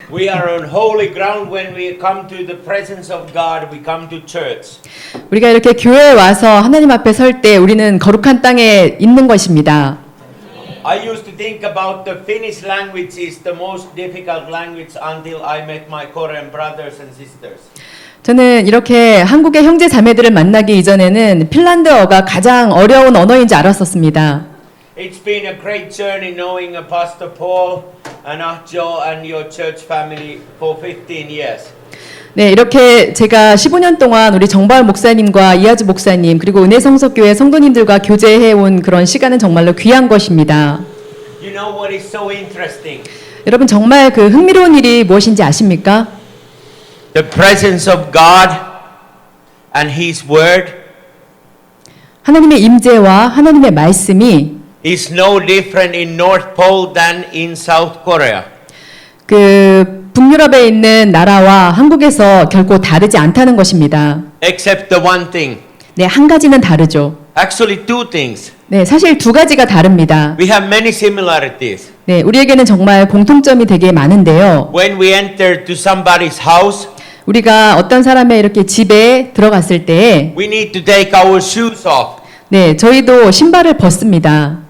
We are on holy ground when we come to the presence of God, we come to church. 우리가 이렇게 교회에 와서 하나님 앞에 설 때 우리는 거룩한 땅에 있는 것입니다. I used to think about the Finnish language is the most difficult language until I met my Korean brothers and sisters. 저는 이렇게 한국의 형제 자매들을 만나기 이전에는 핀란드어가 가장 어려운 언어인 줄 알았었습니다. It's been a great journey knowing Pastor Paul and Ahjo and your church family for 15 years. 네, 이렇게 제가 15년 동안 우리 정바울 목사님과 이하주 목사님 그리고 은혜성석교회 성도님들과 교제해온 그런 시간은 정말로 귀한 것입니다. You know what is so interesting? 여러분 정말 그 흥미로운 일이 무엇인지 아십니까? The presence of God and His Word 하나님의 임재와 하나님의 말씀이 is no different in North Pole than in South Korea. 그 북유럽에 있는 나라와 한국에서 결코 다르지 않다는 것입니다. Except the one thing. 네, 한 가지는 다르죠. Actually two things. 네, 사실 두 가지가 다릅니다. We have many similarities. 네, 우리에게는 정말 공통점이 되게 많은데요. When we enter to somebody's house, 우리가 어떤 사람의 이렇게 집에 들어갔을 때, we need to take our shoes off. 네, 저희도 신발을 벗습니다.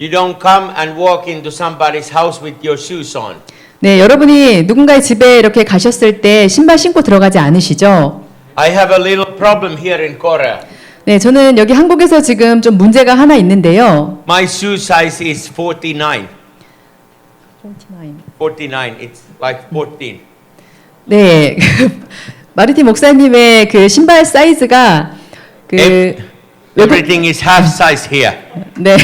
You don't come and walk into somebody's house with your shoes on. 네, 여러분이 누군가의 집에 이렇게 가셨을 때 신발 신고 들어가지 않으시죠? I have a little problem here in Korea. 네, 저는 여기 한국에서 지금 좀 문제가 하나 있는데요. My shoe size is 49. 49. It's like 14. 네, 마르티 목사님의 그 신발 사이즈가 그 Everything is half size here. 네,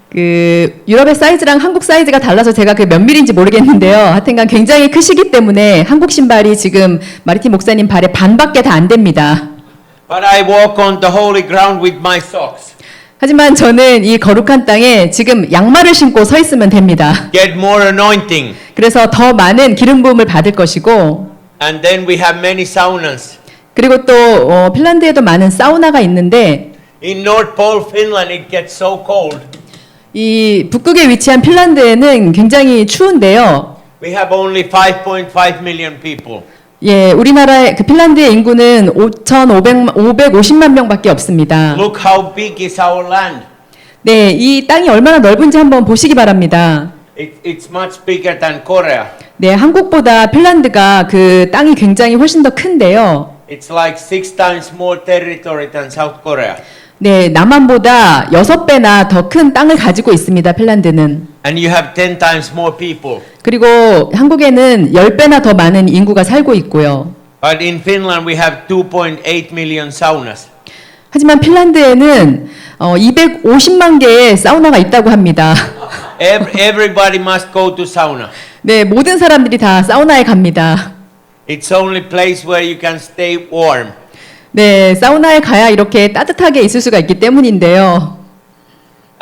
그 유럽의 사이즈랑 한국 사이즈가 달라서 제가 그 몇 밀인지 모르겠는데요. 하여튼간 굉장히 크시기 때문에 한국 신발이 지금 마르티 목사님 발의 반밖에 다 안 됩니다. But I walk on the holy ground with my socks. 하지만 저는 이 거룩한 땅에 지금 양말을 신고 서 있으면 됩니다. Get more anointing. 그래서 더 많은 기름 부음을 받을 것이고, And then we have many saunas. 그리고 또 핀란드에도 많은 사우나가 있는데, In North Pole, Finland, it gets so cold. 이 북극에 위치한 핀란드에는 굉장히 추운데요. We have only 5.5 million people. 예, 우리나라의 그 핀란드의 인구는 550만 명밖에 없습니다. Look how big is our land. 네, 이 땅이 얼마나 넓은지 한번 보시기 바랍니다. It's much bigger than Korea. 네, 한국보다 핀란드가 그 땅이 굉장히 훨씬 더 큰데요. It's like 6 times more territory than South Korea. 네, 남한보다 6배나 더 큰 땅을 가지고 있습니다, 핀란드는. And you have 10 times more people. 그리고 한국에는 10배나 더 많은 인구가 살고 있고요. But in Finland, we have 2.8 million saunas. 하지만 핀란드에는 250만 개의 사우나가 있다고 합니다. Everybody must go to sauna. 네, 모든 사람들이 다 사우나에 갑니다. It's only place where you can stay warm. 네, 사우나에 가야 이렇게 따뜻하게 있을 수가 있기 때문인데요.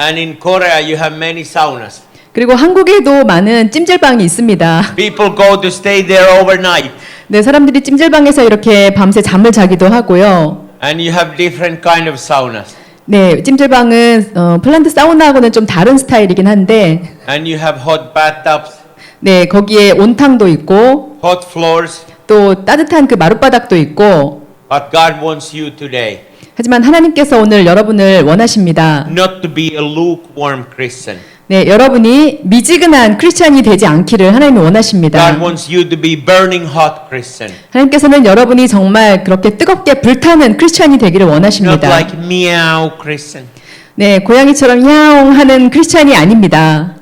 And in Korea, you have many saunas. 그리고 한국에도 많은 찜질방이 있습니다. People go to stay there overnight. 네, 사람들이 찜질방에서 이렇게 밤새 잠을 자기도 하고요. And you have different kind of saunas. 네, 찜질방은 핀란드 사우나하고는 좀 다른 스타일이긴 한데, And you have hot bathtubs, 네, 거기에 온탕도 있고, hot floors. 또 따뜻한 그 마룻바닥도 있고, But God wants you today 하지만 하나님께서 오늘 여러분을 원하십니다. not to be a lukewarm Christian. 네, 여러분이 미지근한 크리스찬이 되지 않기를 하나님이 원하십니다. God wants you to be burning hot Christian. 하나님께서는 여러분이 정말 그렇게 뜨겁게 불타는 크리스찬이 되기를 Not 원하십니다. like meow Christian. 네, 고양이처럼 야옹하는 크리스찬이 아닙니다.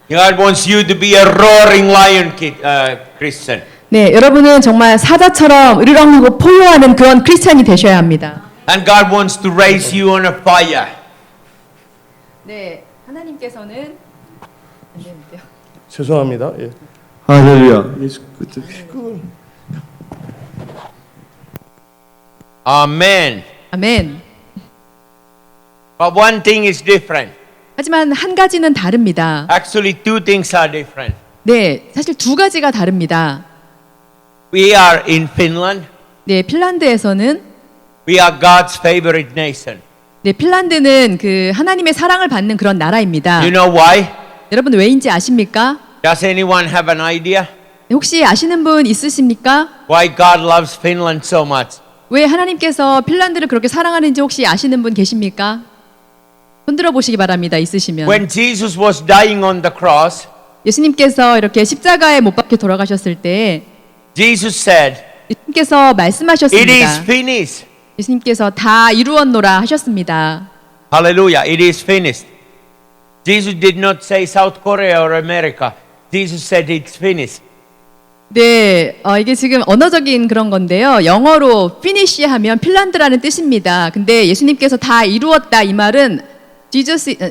God wants you to be a roaring lion Christian. 네, 여러분은 정말 사자처럼 으르렁하고 포효하는 그런 크리스찬이 되셔야 합니다. And God wants to raise you on a fire. 네, 하나님께서는 죄송합니다. 예. 할렐루야. 예수 그걸 Amen. 아멘. But one thing is different. 하지만 한 가지는 다릅니다. Actually, two things are different. 네, 사실 두 가지가 다릅니다. We are in Finland. 네, 핀란드에서는 We are God's favorite nation. 네, 핀란드는 그 하나님의 사랑을 받는 그런 나라입니다. You know why? 여러분 왜인지 아십니까? Does anyone have an idea? 혹시 아시는 분 있으십니까? Why God loves Finland so much? 왜 하나님께서 핀란드를 그렇게 사랑하는지 혹시 아시는 분 계십니까? 손들어 보시기 바랍니다. 있으시면. When Jesus was dying on the cross, 예수님께서 이렇게 십자가에 못 박혀 돌아가셨을 때 Jesus said, 예수님께서 "It is 말씀하셨습니다. finished." 예수님께서 다 이루었노라 하셨습니다. Hallelujah, it is finished. Jesus did not say South Korea or America. Jesus said it's finished. 네, 이게 지금 언어적인 그런 건데요. 영어로 finish 하면 핀란드라는 뜻입니다. 근데 예수님께서 다 이루었다 이 말은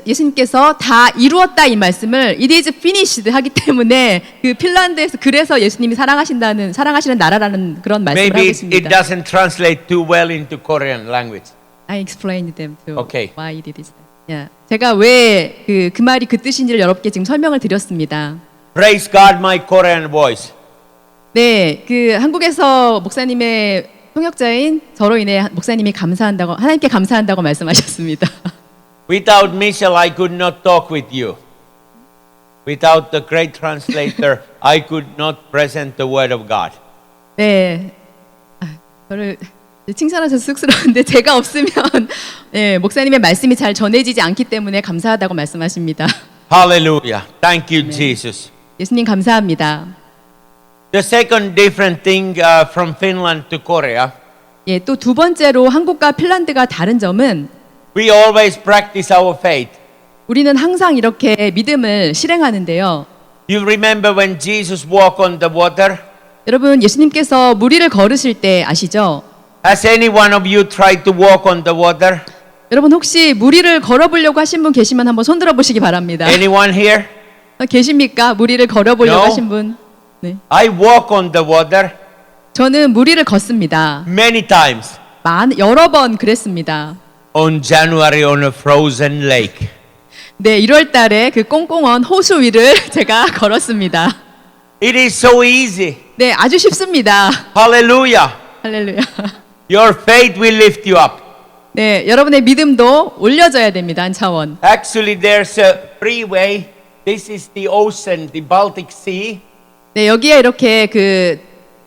예수님께서 다 이루었다 이 말씀을 it is finished 하기 때문에 그 핀란드에서 그래서 예수님이 사랑하시는 나라라는 그런 말씀을 하고 Maybe it 있습니다. doesn't translate too well into Korean language. I explained them to Okay. why it is. Yeah. 제가 왜 그 말이 그 뜻인지를 여러분께 지금 설명을 드렸습니다. Praise God, my Korean voice. 네, 그 한국에서 목사님의 통역자인 저로 인해 목사님이 감사한다고 하나님께 감사한다고 말씀하셨습니다. Without Michelle, I could not talk with you. Without the great translator, I could not present the word of God. 네, 저를 칭찬하셔서 쑥스러운데 제가 없으면 네, 목사님의 말씀이 잘 전해지지 않기 때문에 감사하다고 말씀하십니다. Hallelujah. Thank you, Jesus. 예수님 감사합니다. The second different thing from Finland to Korea, 예, 또 두 번째로 한국과 핀란드가 다른 점은 we always practice our faith. 우리는 항상 이렇게 믿음을 실행하는데요. You remember when Jesus walked on the water? 여러분 예수님께서 물 위를 걸으실 때 아시죠? Has any one of you tried to walk on the water? 여러분 혹시 물 위를 걸어보려고 하신 분 계시면 한번 손 들어보시기 바랍니다. Anyone here? 계십니까? 물 위를 걸어보려고 No. 하신 분? 네. I walk on the water 저는 물 위를 걷습니다. many times. 여러 번 그랬습니다. On January on a frozen lake. 네, 1월 달에 그 꽁꽁한 호수 위를 제가 걸었습니다. It is so easy. 네, 아주 쉽습니다. Hallelujah. 할렐루야. Your faith will lift you up. 네, 여러분의 믿음도 올려져야 됩니다. 한 차원. Actually, there's a freeway. This is the ocean, the Baltic Sea. 네, 여기에 이렇게 그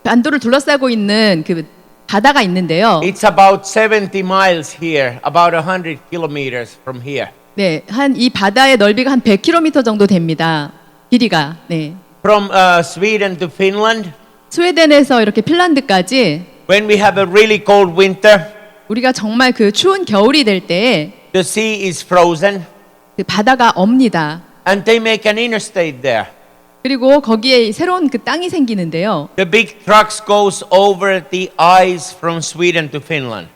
반도를 둘러싸고 있는 그 바다가 있는데요. It's about 70 miles here, about 100 kilometers from here. 네, 한 이 바다의 넓이가 한 100km 정도 됩니다. 길이가. 네. From Sweden to Finland, 스웨덴에서 이렇게 핀란드까지 when we have a really cold winter, 우리가 정말 그 추운 겨울이 될 때에 the sea is frozen, 그 바다가 없니다. and they make an interstate there. 그리고 거기에 새로운 그 땅이 생기는데요. The big trucks goes over the ice from Sweden to Finland.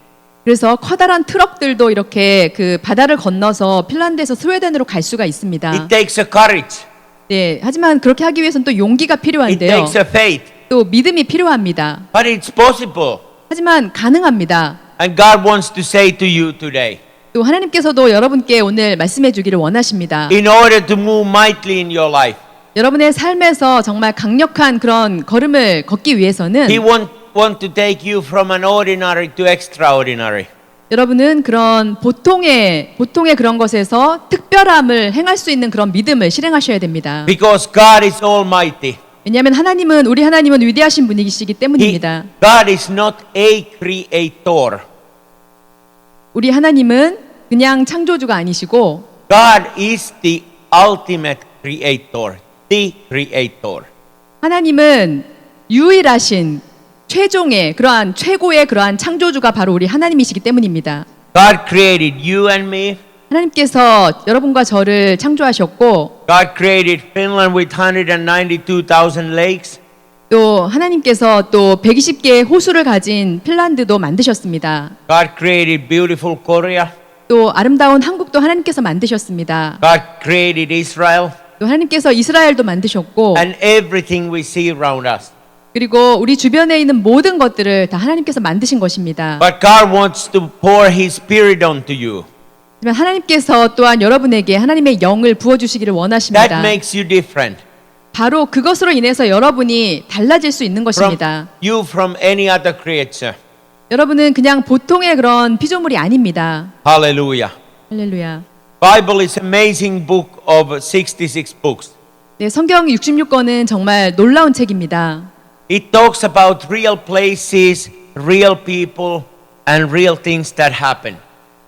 그래서 커다란 트럭들도 이렇게 그 바다를 건너서 핀란드에서 스웨덴으로 갈 수가 있습니다. It takes a courage. 네, 하지만 그렇게 하기 위해서는 또 용기가 It 필요한데요. takes a faith. 또 믿음이 필요합니다. But it's possible. 하지만 가능합니다. And God wants to say to you today, 또 하나님께서도 여러분께 오늘 말씀해 주기를 원하십니다. in order to move mightily in your life, 여러분의 삶에서 정말 강력한 그런 걸음을 걷기 위해서는 He want to take you from an ordinary to extraordinary. 여러분은 그런 보통의 그런 것에서 특별함을 행할 수 있는 그런 믿음을 실행하셔야 됩니다. Because God is almighty. 왜냐하면 우리 하나님은 위대하신 분이시기 때문입니다. God is not a creator. 우리 하나님은 그냥 창조주가 아니시고 God is the ultimate creator, the creator. 하나님은 유일하신 최고의 그러한 창조주가 바로 우리 하나님이시기 때문입니다. God created you and me. 하나님께서 여러분과 저를 창조하셨고 God created Finland with 192,000 lakes. 또 하나님께서 또 120개의 호수를 가진 핀란드도 만드셨습니다. God created beautiful Korea. 또 아름다운 한국도 하나님께서 만드셨습니다. God created Israel 또 하나님께서 이스라엘도 만드셨고 and everything we see around us. 그리고 우리 주변에 있는 모든 것들을 다 하나님께서 만드신 것입니다. But God wants to pour His Spirit onto you. 하지만 하나님께서 또한 여러분에게 하나님의 영을 부어주시기를 That 원하십니다. makes you different 바로 그것으로 인해서 여러분이 달라질 수 있는 from 것입니다. you from any other creature. 여러분은 그냥 보통의 그런 피조물이 아닙니다. Hallelujah. 할렐루야. Bible is amazing book of 66 books. 네, 성경 66권은 정말 놀라운 책입니다. It talks about real places, real people, and real things that happen.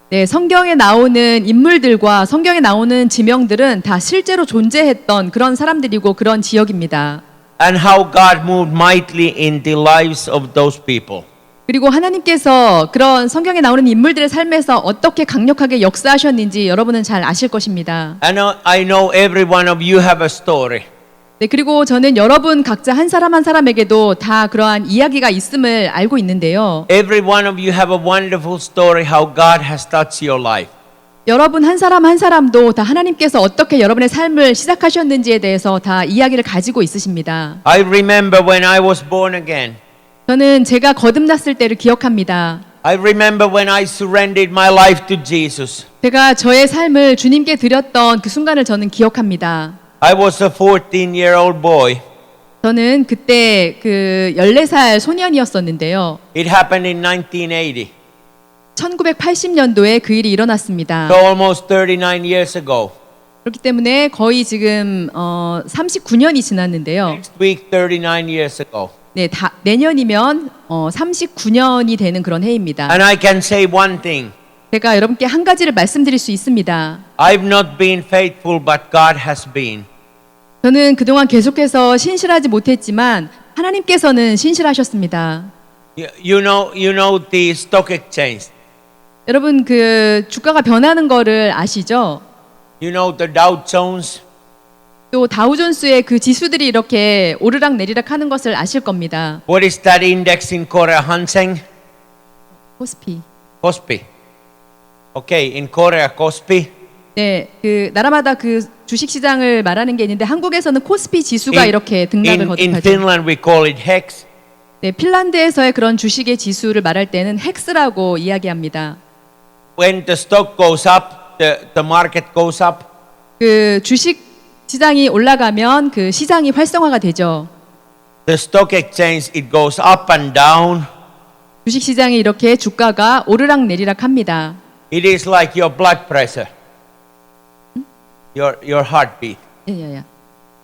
네, 성경에 나오는 인물들과 성경에 나오는 지명들은 다 실제로 존재했던 그런 사람들이고 그런 지역입니다. And how God moved mightily in the lives of those people. 그리고 하나님께서 그런 성경에 나오는 인물들의 삶에서 어떻게 강력하게 역사하셨는지 여러분은 잘 아실 것입니다. And I know every one of you have a story. 네, 그리고 저는 여러분 각자 한 사람 한 사람에게도 다 그러한 이야기가 있음을 알고 있는데요. Every one of you have a wonderful story how God has touched your life. 여러분 한 사람 한 사람도 다 하나님께서 어떻게 여러분의 삶을 시작하셨는지에 대해서 다 이야기를 가지고 있으십니다. I remember when I was born again. 저는 제가 거듭났을 때를 기억합니다. I remember when I surrendered my life to Jesus. 제가 저의 삶을 주님께 드렸던 그 순간을 저는 기억합니다. I was a 14-year-old boy. 저는 그때 그 14살 소년이었었는데요. It happened in 1980. 1980년도에 그 일이 일어났습니다. So almost 39 years ago. 그렇기 때문에 거의 지금 39년이 지났는데요. Next week, 39 years ago. 네, 내년이면 39년이 되는 그런 해입니다. And I can say one thing. 제가 여러분께 한 가지를 말씀드릴 수 있습니다. I've not been faithful, but God has been. 저는 그동안 계속해서 신실하지 못했지만 하나님께서는 신실하셨습니다. You know the stock exchange. 여러분 그 주가가 변하는 거를 아시죠? You know the Dow Jones. 또 다우존스의 그 지수들이 이렇게 오르락 내리락 하는 것을 아실 겁니다. What is that index in Korea? Hang 코스피. Kospi. Okay, in Korea, Kospi. 네, 그 나라마다 그 주식 시장을 말하는 게 있는데 한국에서는 코스피 지수가 이렇게 등락을 in 거듭하죠. Finland, we call it HEX. 네, 핀란드에서의 그런 주식의 지수를 말할 때는 헥스라고 이야기합니다. When the stock goes up, the market goes up. 그 주식 시장이 올라가면 그 시장이 활성화가 되죠. The stock exchange, it goes up and down. 주식 시장이 이렇게 주가가 오르락 내리락 합니다. It is like your blood pressure, your heartbeat. 예.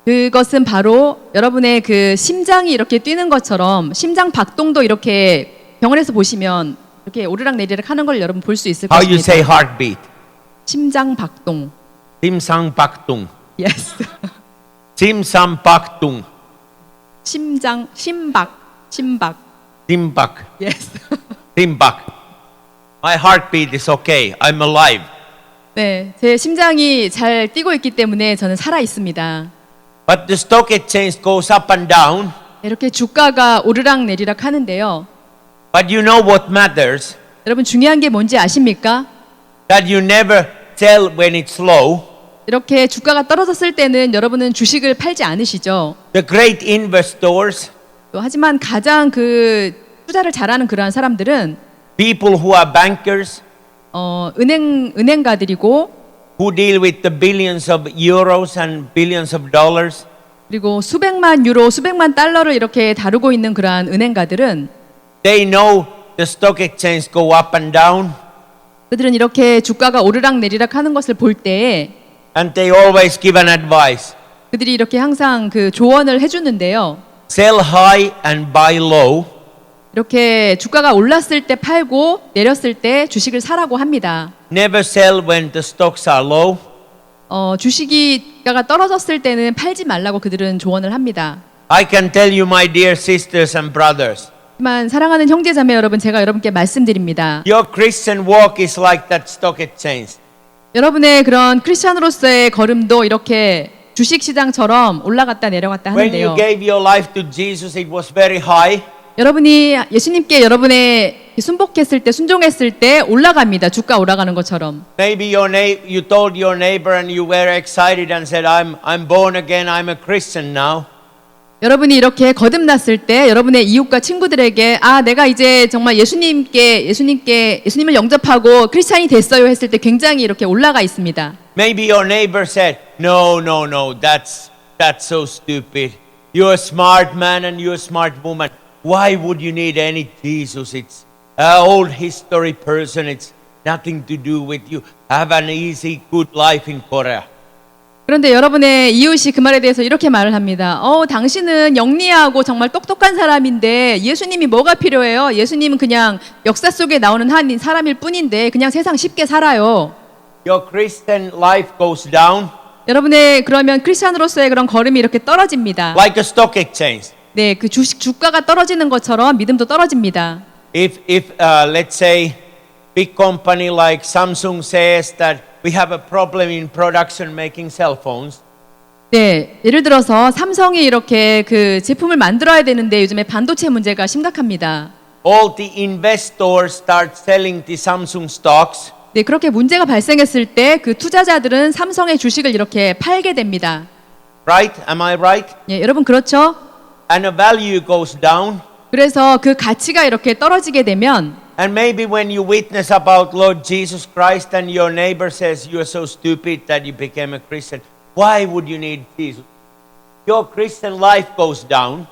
그것은 바로 여러분의 그 심장이 이렇게 뛰는 것처럼 심장 박동도 이렇게 병원에서 보시면 이렇게 오르락 내리락 하는 걸 여러분 볼 수 있을 How you 것입니다. say heartbeat? 심장 박동. Simsang Paktung. Yes. Simsang Paktung. 심박. Simbak. Yes. Simbak. My heartbeat is okay. I'm alive. 네, 제 심장이 잘 뛰고 있기 때문에 저는 살아 있습니다. But the stock exchange goes up and down. 이렇게 주가가 오르락 내리락 하는데요. But you know what matters? 여러분 중요한 게 뭔지 아십니까? That you never sell when it's low. 이렇게 주가가 떨어졌을 때는 여러분은 주식을 팔지 않으시죠. The great investors, 또 하지만 가장 그 투자를 잘하는 그러한 사람들은 people who are bankers, 은행가들이고 who deal with the billions of euros and billions of dollars, 그리고 수백만 유로, 수백만 달러를 이렇게 다루고 있는 그러한 은행가들은 they know the stock exchange go up and down, 그들은 이렇게 주가가 오르락 내리락 하는 것을 볼 때에 and they always give an advice. 그들이 이렇게 항상 그 조언을 해주는데요. Sell high and buy low. 이렇게 주가가 올랐을 때 팔고 내렸을 때 주식을 사라고 합니다. Never sell when the stocks are low. 주식이 떨어졌을 때는 팔지 말라고 그들은 조언을 합니다. I can tell you, my dear sisters and brothers, 하지만 사랑하는 형제자매 여러분, 제가 여러분께 말씀드립니다. your Christian walk is like that stock exchange. 여러분의 그런 크리스찬으로서의 걸음도 이렇게 주식 시장처럼 올라갔다 내려갔다 When you 하는데요. gave your life to Jesus, it was very high. 여러분이 예수님께 여러분의 순복했을 때, 순종했을 때 올라갑니다. 주가 올라가는 것처럼. Maybe you told your neighbor and you were excited and said, I'm born again, I'm a Christian now. 여러분이 이렇게 거듭났을 때 여러분의 이웃과 친구들에게 내가 이제 정말 예수님을 영접하고 크리스찬이 됐어요 했을 때 굉장히 이렇게 올라가 있습니다. Maybe your neighbor said, no, that's so stupid. You're a smart man and you're a smart woman. Why would you need any Jesus? It's an old history person. It's nothing to do with you. Have an easy, good life in Korea. 그런데 여러분의 이웃이 그 말에 대해서 이렇게 말을 합니다. 당신은 영리하고 정말 똑똑한 사람인데 예수님이 뭐가 필요해요? 예수님은 그냥 역사 속에 나오는 한 사람일 뿐인데 그냥 세상 쉽게 살아요. Your Christian life goes down 여러분의 그러면 크리스찬으로서의 그런 걸음이 이렇게 떨어집니다. like a stock exchange. 네, 그 주가가 떨어지는 것처럼 믿음도 떨어집니다. If let's say big company like Samsung says that we have a problem in production making cell phones, 네, 예를 들어서 삼성이 이렇게 그 제품을 만들어야 되는데 요즘에 반도체 문제가 심각합니다. all the investors start selling the Samsung stocks. 네, 그렇게 문제가 발생했을 때 그 투자자들은 삼성의 주식을 이렇게 팔게 됩니다. Right? Am I right? 예, 여러분 그렇죠? And the value goes down. 그래서 그 가치가 이렇게 떨어지게 되면 And maybe when you witness about Lord Jesus Christ and your neighbor says you are so stupid that you became a Christian, why would you need Jesus? Your Christian life goes down.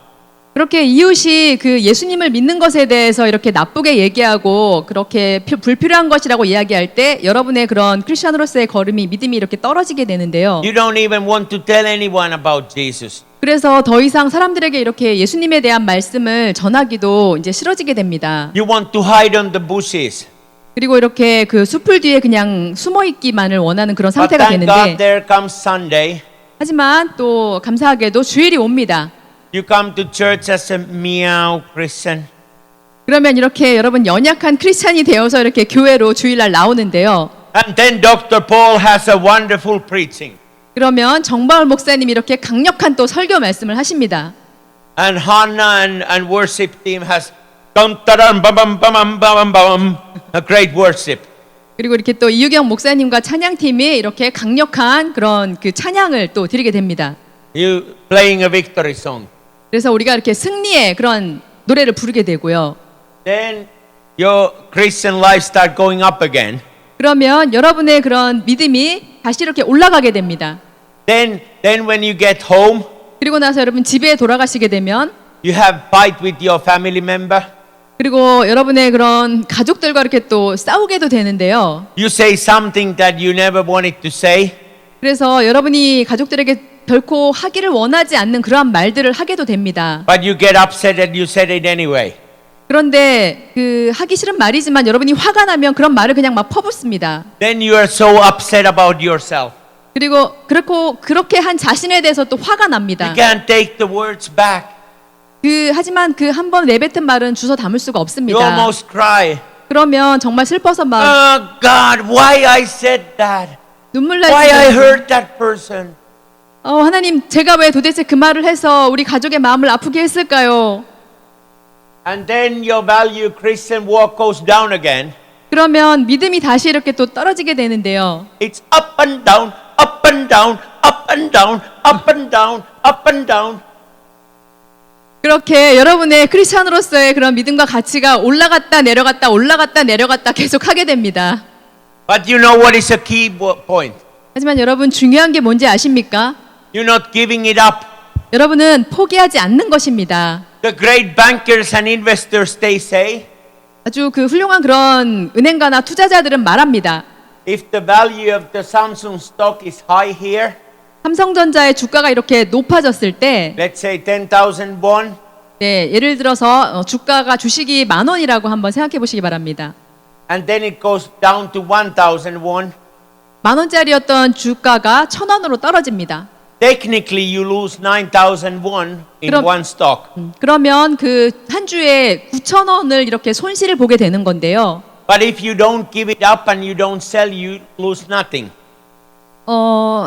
그렇게 이웃이 그 예수님을 믿는 것에 대해서 이렇게 나쁘게 얘기하고 그렇게 불필요한 것이라고 이야기할 때 여러분의 그런 크리스천으로서의 걸음이 믿음이 이렇게 떨어지게 되는데요. You don't even want to tell anyone about Jesus. 그래서 더 이상 사람들에게 이렇게 예수님에 대한 말씀을 전하기도 이제 싫어지게 됩니다. You want to hide on the bushes. 그리고 이렇게 그 숲을 뒤에 그냥 숨어 있기만을 원하는 그런 But 상태가 thank God 되는데 there comes Sunday. 하지만 또 감사하게도 주일이 옵니다. You come to church as a meow Christian. 그러면 이렇게 여러분 연약한 크리스찬이 되어서 이렇게 교회로 주일날 나오는데요. And then Dr. Paul has a wonderful preaching. 그러면 정바울 목사님이 이렇게 강력한 또 설교 말씀을 하십니다. And Hannah and worship team has a great worship. 그리고 이렇게 또 이유경 목사님과 찬양팀이 이렇게 강력한 그런 그 찬양을 또 드리게 됩니다. You playing a victory song. 그래서 우리가 이렇게 승리의 그런 노래를 부르게 되고요. Then your Christian life start going up again. 그러면 여러분의 그런 믿음이 다시 이렇게 올라가게 됩니다. Then when you get home, 그리고 나서 여러분 집에 돌아가시게 되면 you have fight with your family member. 그리고 여러분의 그런 가족들과 이렇게 또 싸우게도 되는데요. You say something that you never wanted to say. 그래서 여러분이 가족들에게 결코 하기를 원하지 않는 그러한 말들을 하게도 됩니다. But you get upset and you said it anyway. 그런데 그 하기 싫은 말이지만 여러분이 화가 나면 그런 말을 그냥 막 퍼붓습니다. Then you are so upset about yourself. 그리고 그렇게 한 자신에 대해서 또 화가 납니다. You can't take the words back. 하지만 그 한 번 내뱉은 말은 주워 담을 수가 You 없습니다. almost cry. 그러면 정말 슬퍼서 막 Oh God, why I said that? 눈물 Why I 날지. hurt that person? 하나님, 제가 왜 도대체 그 말을 해서 우리 가족의 마음을 아프게 했을까요? And then your value Christian walk goes down again. 그러면 믿음이 다시 이렇게 또 떨어지게 되는데요. It's up and down, up and down, up and down, up and down, up and down. 그렇게 여러분의 크리스찬으로서의 그런 믿음과 가치가 올라갔다 내려갔다 올라갔다 내려갔다 계속 하게 됩니다. But you know what is a key point? 하지만 여러분 중요한 게 뭔지 아십니까? You're not giving it up. 여러분은 포기하지 않는 것입니다. The great bankers and investors, they say, 아주 그 훌륭한 그런 은행가나 투자자들은 말합니다. if the value of the Samsung stock is high here, 삼성전자의 주가가 이렇게 높아졌을 때, let's say 10,000 won, 네, 예를 들어서 주가가 주식이 10,000원이라고 한번 생각해 보시기 바랍니다. and then it goes down to 1,000 won, 10,000원짜리였던 주가가 1,000원으로 떨어집니다. technically you lose 9,000 won in 그럼- one stock. 그러면 그 한 주에 9,000원을 이렇게 손실을 보게 되는 건데요. But if you don't give it up and you don't sell, you lose nothing.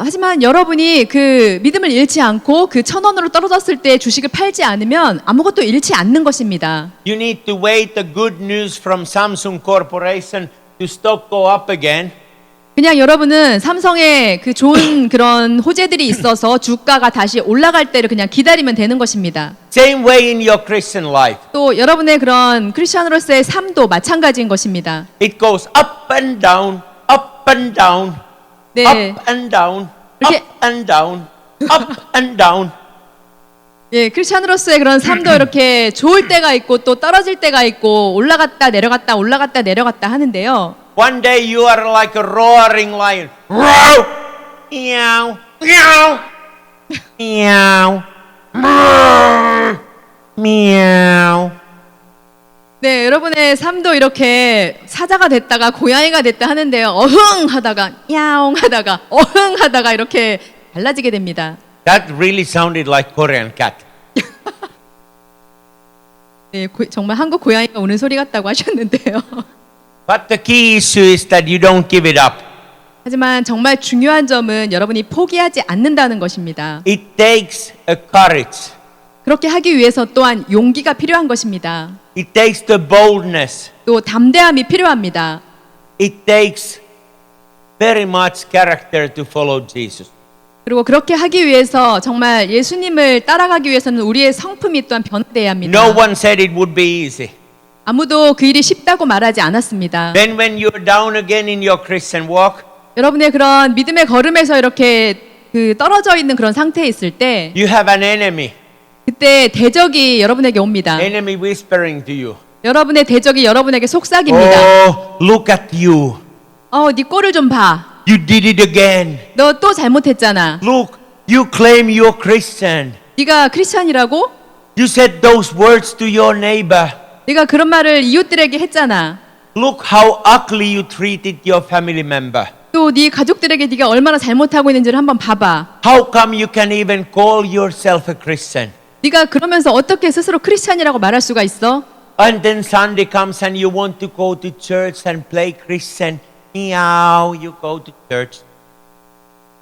하지만 여러분이 그 믿음을 잃지 않고 그 1,000원으로 떨어졌을 때 주식을 팔지 않으면 아무것도 잃지 않는 것입니다. You need to wait the good news from Samsung Corporation to stock go up again. 그냥 여러분은 삼성의 그 좋은 그런 호재들이 있어서 주가가 다시 올라갈 때를 그냥 기다리면 되는 것입니다. Same way in your Christian life. 또 여러분의 그런 크리스천으로서의 삶도 마찬가지인 것입니다. It goes up and down, up and down, 네. up and down, 이렇게- up and down, up and down. 예, 크리스천으로서의 그런 삶도 이렇게 좋을 때가 있고 또 떨어질 때가 있고 올라갔다 내려갔다 올라갔다 내려갔다 하는데요. One day you are like a roaring lion. Roar! Meow, meow, meow, meow, meow. 네, 여러분의 삶도 이렇게 사자가 됐다가 고양이가 됐다 하는데요. 어흥 하다가 야옹 하다가 어흥 하다가 이렇게 달라지게 됩니다. That really sounded like Korean cat. 네, 정말 한국 고양이가 우는 소리 같다고 하셨는데요. But the key issue is that you don't give it up. 하지만 정말 중요한 점은 여러분이 포기하지 않는다는 것입니다. It takes a courage. 그렇게 하기 위해서 또한 용기가 필요한 것입니다. It takes the boldness. 또 담대함이 필요합니다. It takes very much character to follow Jesus. 그리고 그렇게 하기 위해서 정말 예수님을 따라가기 위해서는 우리의 성품이 또한 변화돼야 합니다. No one said it would be easy. 아무도 그 일이 쉽다고 말하지 않았습니다. Then when you're down again in your Christian walk, 여러분의 그런 믿음의 걸음에서 이렇게 그 떨어져 있는 그런 상태에 있을 때 you have an enemy. 그때 대적이 여러분에게 옵니다. Enemy whispering to you. 여러분의 대적이 여러분에게 속삭입니다. Oh, look at you. 네 꼴을 좀 봐. You did it again. 너 또 잘못했잖아. Look, you claim you're Christian. 네가 크리스찬이라고? You said those words to your neighbor. 네가 그런 말을 이웃들에게 했잖아. Look how ugly you treated your family member. 또 네 가족들에게 네가 얼마나 잘못하고 있는지를 한번 봐봐. How come you can even call yourself a Christian? 네가 그러면서 어떻게 스스로 크리스찬이라고 말할 수가 있어? And then Sunday comes and you want to go to church and play Christian. Meow, you go to church.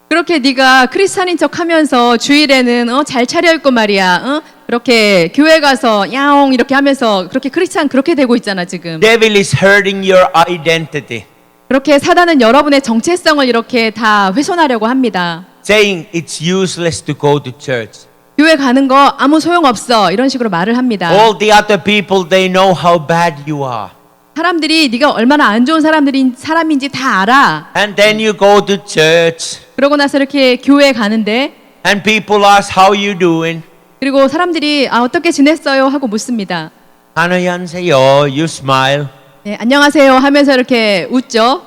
그렇게 네가 크리스찬인 척하면서 주일에는 잘 차려입고 말이야. 그렇게 교회 가서 야옹 이렇게 하면서 그렇게 크리스찬 그렇게 되고 있잖아 지금. Devil is hurting your identity, 그렇게 사단은 여러분의 정체성을 이렇게 다 훼손하려고 합니다. saying it's useless to go to church. 교회 가는 거 아무 소용 없어 이런 식으로 말을 합니다. All the other people, they know how bad you are. 사람들이 네가 얼마나 안 좋은 사람인지 다 알아. And then you go to church 그러고 나서 이렇게 교회 가는데 and people ask how you doing. 그리고 사람들이 어떻게 지냈어요 하고 묻습니다. 안녕하세요, you smile. 네, 안녕하세요 하면서 이렇게 웃죠.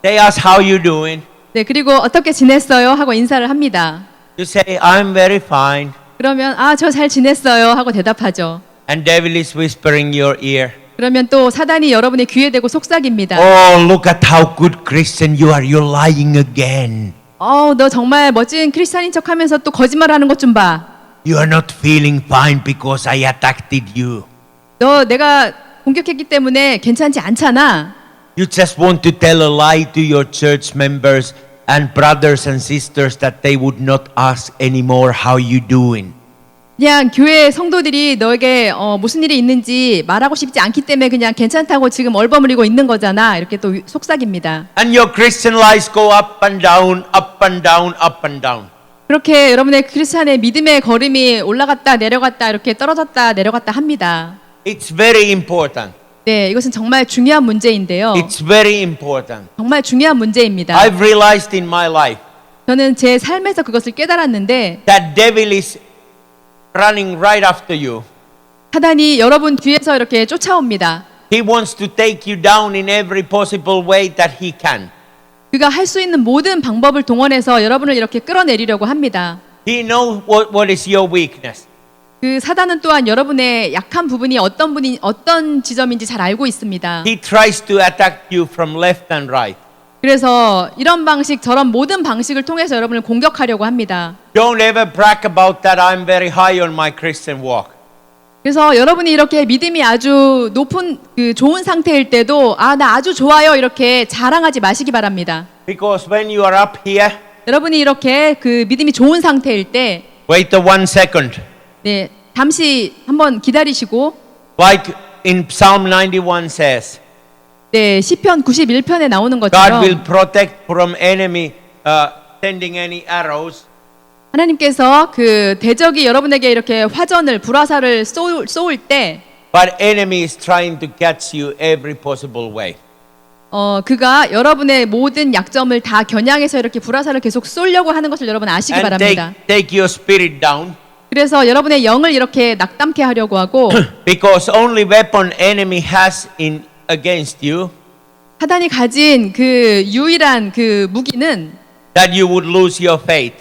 They ask how you doing. 네, 그리고 어떻게 지냈어요 하고 인사를 합니다. You say, I'm very fine. 그러면 저 잘 지냈어요 하고 대답하죠. And devil is whispering your ear. 그러면 또 사단이 여러분의 귀에 대고 속삭입니다. Oh, look at how good Christian you are. You're lying again. 너 정말 멋진 크리스찬인 척하면서 또 거짓말하는 것 좀 봐. You are not feeling fine because I attacked you. 너 내가 공격했기 때문에 괜찮지 않잖아. You just want to tell a lie to your church members and brothers and sisters that they would not ask anymore how you doing. 그냥 교회 성도들이 너에게 무슨 일이 있는지 말하고 싶지 않기 때문에 그냥 괜찮다고 지금 얼버무리고 있는 거잖아. 이렇게 또 속삭입니다. And your Christian lives go up and down, up and down, up and down. 그렇게 여러분의 크리스찬의 믿음의 걸음이 올라갔다 내려갔다 이렇게 떨어졌다 내려갔다 합니다. It's very important. 네, 이것은 정말 중요한 문제인데요. It's very important. 정말 중요한 문제입니다. I've realized in my life 저는 제 삶에서 그것을 깨달았는데 that devil is running right after you. 사단이 여러분 뒤에서 이렇게 쫓아옵니다. He wants to take you down in every possible way that he can. 그가 할 수 있는 모든 방법을 동원해서 여러분을 이렇게 끌어내리려고 합니다. He knows what is your weakness. 그 사단은 또한 여러분의 약한 부분이 어떤 지점인지 잘 알고 있습니다. He tries to attack you from left and right. 그래서 이런 방식 저런 모든 방식을 통해서 여러분을 공격하려고 합니다. Don't ever brag about that I'm very high on my Christian walk. 그래서 여러분이 이렇게 믿음이 아주 높은 그 좋은 상태일 때도 나 아주 좋아요 이렇게 자랑하지 마시기 바랍니다. Because when you are up here, 여러분이 이렇게 그 믿음이 좋은 상태일 때 wait the 1 second. 네, 잠시 한번 기다리시고 Like in Psalm 91 says, 네, 시편 91편에 나오는 God 것처럼 will protect from enemy sending any arrows. 하나님께서 그 대적이 여러분에게 이렇게 화전을 불화살을 쏘을 때 But enemy is trying to catch you every possible way. 그가 여러분의 모든 약점을 다 겨냥해서 이렇게 불화살을 계속 쏘려고 하는 것을 여러분 아시기 And 바랍니다. take your spirit down. 그래서 여러분의 영을 이렇게 낙담케 하려고 하고 Because only weapon enemy has against you 사단이 가진 그 유일한 그 무기는 that you would lose your faith.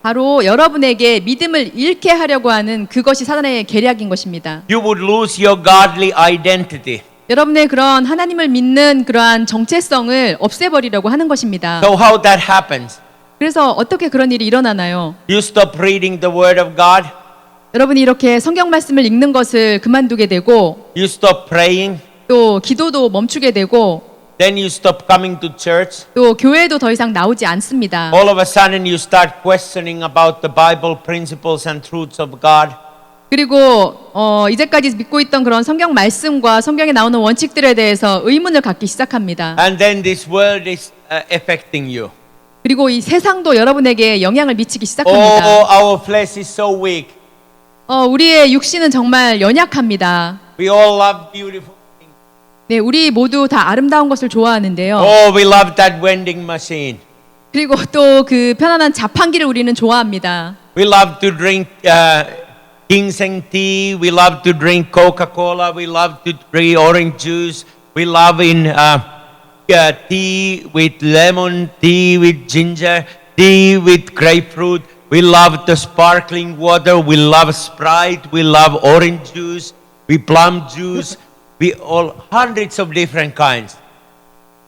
바로 여러분에게 믿음을 잃게 하려고 하는 그것이 사단의 계략인 것입니다. You would lose your godly identity. 여러분의 그런 하나님을 믿는 그러한 정체성을 없애버리려고 하는 것입니다. So how that happens? 그래서 어떻게 그런 일이 일어나나요? You stop reading the Word of God. 여러분이 이렇게 성경 말씀을 읽는 것을 그만두게 되고 You stop praying. 또 기도도 멈추게 되고 Then you stop coming to church. 또 교회도 더 이상 나오지 않습니다. All of a sudden you start questioning about the Bible principles and truths of God. 그리고 이제까지 믿고 있던 그런 성경 말씀과 성경에 나오는 원칙들에 대해서 의문을 갖기 시작합니다. And then this world is affecting you. 그리고 이 세상도 여러분에게 영향을 미치기 시작합니다. Oh, our flesh is so weak. 우리의 육신은 정말 연약합니다. We all love beautiful things. 네, 우리 모두 다 아름다운 것을 좋아하는데요. Oh, we love that vending machine. 그리고 또 그 편안한 자판기를 우리는 좋아합니다. We love to drink ginseng tea. We love to drink Coca-Cola. We love to drink orange juice. We love tea with lemon, tea with ginger, tea with grapefruit. We love the sparkling water. We love Sprite. We love orange juice. We plum juice. We all hundreds of different kinds.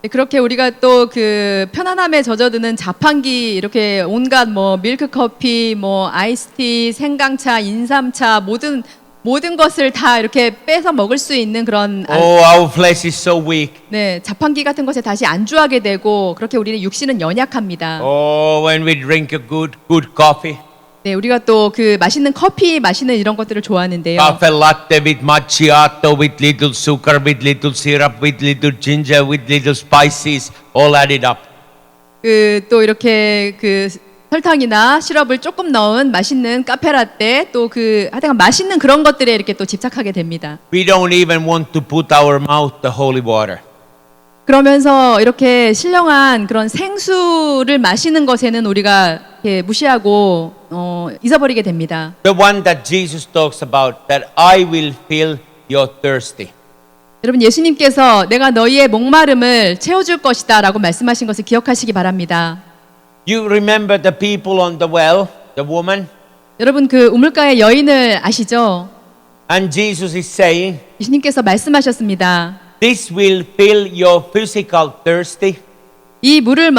네, 그렇게 우리가 또 그 편안함에 젖어드는 자판기 이렇게 온갖 뭐 밀크 커피, 뭐 아이스티, 생강차, 인삼차 모든 것을 다 이렇게 빼서 먹을 수 있는 그런 Oh, our flesh is so weak. 네, 자판기 같은 것에 다시 안주하게 되고 그렇게 우리는 육신은 연약합니다. Oh, when we drink a good coffee. 네, 우리가 또 그 맛있는 커피 마시는 이런 것들을 좋아하는데요. Cafe latte with macchiato, with little sugar, with little syrup, with little ginger, with little spices, all added up. 그 또 이렇게 그 설탕이나 시럽을 조금 넣은 맛있는 카페라떼 또 그 하여간 맛있는 그런 것들에 이렇게 또 집착하게 됩니다. We don't even want to put our mouth the holy water. 그러면서 이렇게 신령한 그런 생수를 마시는 것에는 우리가 이렇게 무시하고 잊어버리게 됩니다. The one that Jesus talks about, that I will fill your thirsty. 여러분 예수님께서 내가 너희의 목마름을 채워줄 것이다라고 말씀하신 것을 기억하시기 바랍니다. You remember the people on the well, the woman? 여러분 그 우물가의 여인을 아시죠? And Jesus is saying, 예수님께서 말씀하셨습니다. this will fill your physical thirsty. 이 물을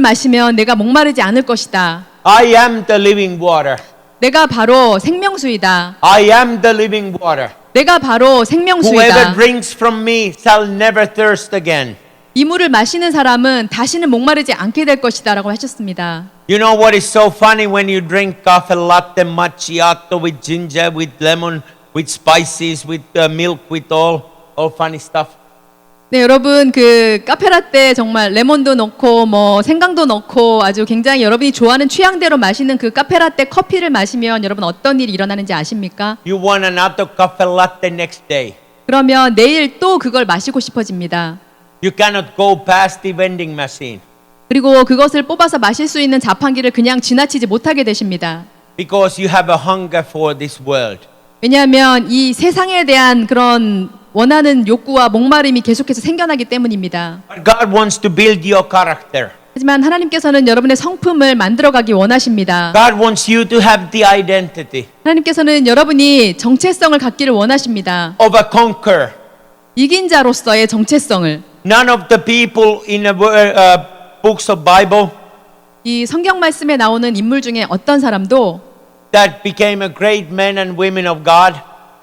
마시면 내가 목마르지 않을 것이다. I am the living water. 내가 바로 생명수이다. I am the living water. 내가 바로 Whoever 생명수이다. drinks from me shall never thirst again. 이 물을 마시는 사람은 다시는 목마르지 않게 될 것이다라고 하셨습니다. You know what is so funny when you drink cafe latte, macchiato with ginger, with lemon, with spices, with milk, with all funny stuff. 네, 여러분 그 카페라떼 정말 레몬도 넣고 뭐 생강도 넣고 아주 굉장히 여러분이 좋아하는 취향대로 마시는 그 카페라떼 커피를 마시면 여러분 어떤 일이 일어나는지 아십니까? You want another cafe latte next day. 그러면 내일 또 그걸 마시고 싶어집니다. You cannot go past the vending machine 그리고 그것을 뽑아서 마실 수 있는 자판기를 그냥 지나치지 못하게 되십니다. because you have a hunger for this world. 왜냐하면 이 세상에 대한 그런 원하는 욕구와 목마름이 계속해서 생겨나기 때문입니다. But God wants to build your character. 하지만 하나님께서는 여러분의 성품을 만들어가기 원하십니다. God wants you to have the identity 하나님께서는 여러분이 정체성을 갖기를 원하십니다. of a conqueror. 이긴 자로서의 정체성을. None of the people in the books of Bible 이 성경 말씀에 나오는 인물 중에 어떤 사람도 that became a great men and women of God,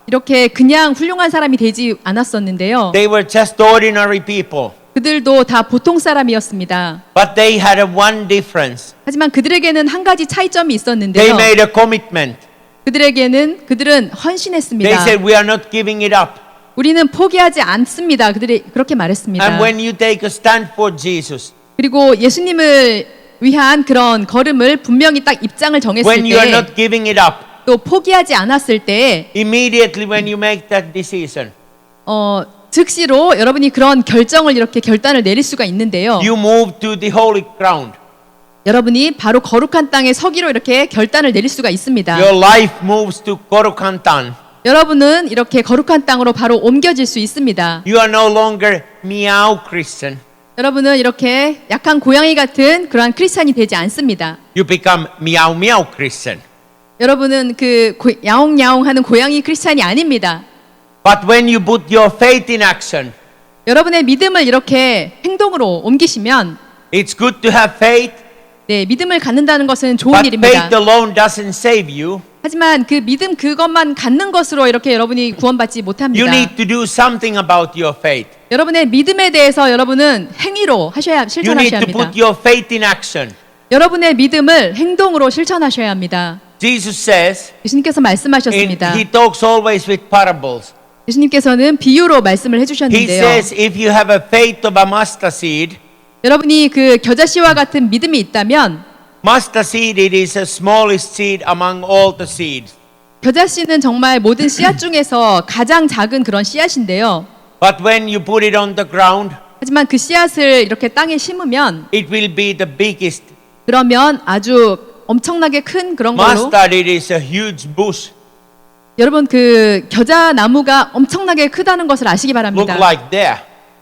이렇게 그냥 훌륭한 사람이 되지 않았었는데요. they were just ordinary people. 그들도 다 보통 사람이었습니다. But they had a one difference. 하지만 그들에게는 한 가지 차이점이 They 있었는데요. made a commitment. 그들은 They 헌신했습니다. said, we are not giving it up. 우리는 포기하지 않습니다. 그들이 그렇게 말했습니다. And when you take a stand for Jesus, 그리고 예수님을 위한 그런 걸음을 분명히 딱 입장을 정했을 when you are 때, not giving it up, 또 포기하지 않았을 때, immediately when you make that decision, 즉시로 여러분이 그런 결정을 이렇게 결단을 내릴 수가 있는데요. you move to the holy ground. 여러분이 바로 거룩한 땅에 서기로 이렇게 결단을 내릴 수가 있습니다. Your life moves to Korukantan. 여러분은 이렇게 거룩한 땅으로 바로 옮겨질 수 있습니다. You are no longer meow Christian. 여러분은 이렇게 약한 고양이 같은 그러한 크리스찬이 되지 않습니다. You become meow meow Christian. 여러분은 그 야옹야옹하는 고양이 크리스찬이 아닙니다. But when you put your faith in action, 여러분의 믿음을 이렇게 행동으로 옮기시면 it's good to have faith, 네, 믿음을 갖는다는 것은 좋은 but 일입니다. faith alone doesn't save you. 하지만 그 믿음 그것만 갖는 것으로 이렇게 여러분이 구원받지 You 못합니다. need to do something about your faith. 여러분의 믿음에 대해서 여러분은 행위로 You need 실천하셔야 to 합니다. put your faith in action. 여러분의 믿음을 행동으로 실천하셔야 합니다. Jesus says, 예수님께서 말씀하셨습니다. he talks always with parables. 예수님께서는 비유로 말씀을 He 해주셨는데요. says, if you have a faith of a mustard seed, 여러분이 그 겨자씨와 같은 믿음이 있다면 mustard seed, it is the smallest seed among all the seeds. 겨자씨는 정말 모든 씨앗 중에서 가장 작은 그런 씨앗인데요. But when you put it on the ground, 하지만 그 씨앗을 이렇게 땅에 심으면 it will be the biggest. 그러면 아주 엄청나게 큰 그런 걸로 Mustard, it is a huge bush. 여러분 그 겨자 나무가 엄청나게 크다는 것을 아시기 Look 바랍니다. like there.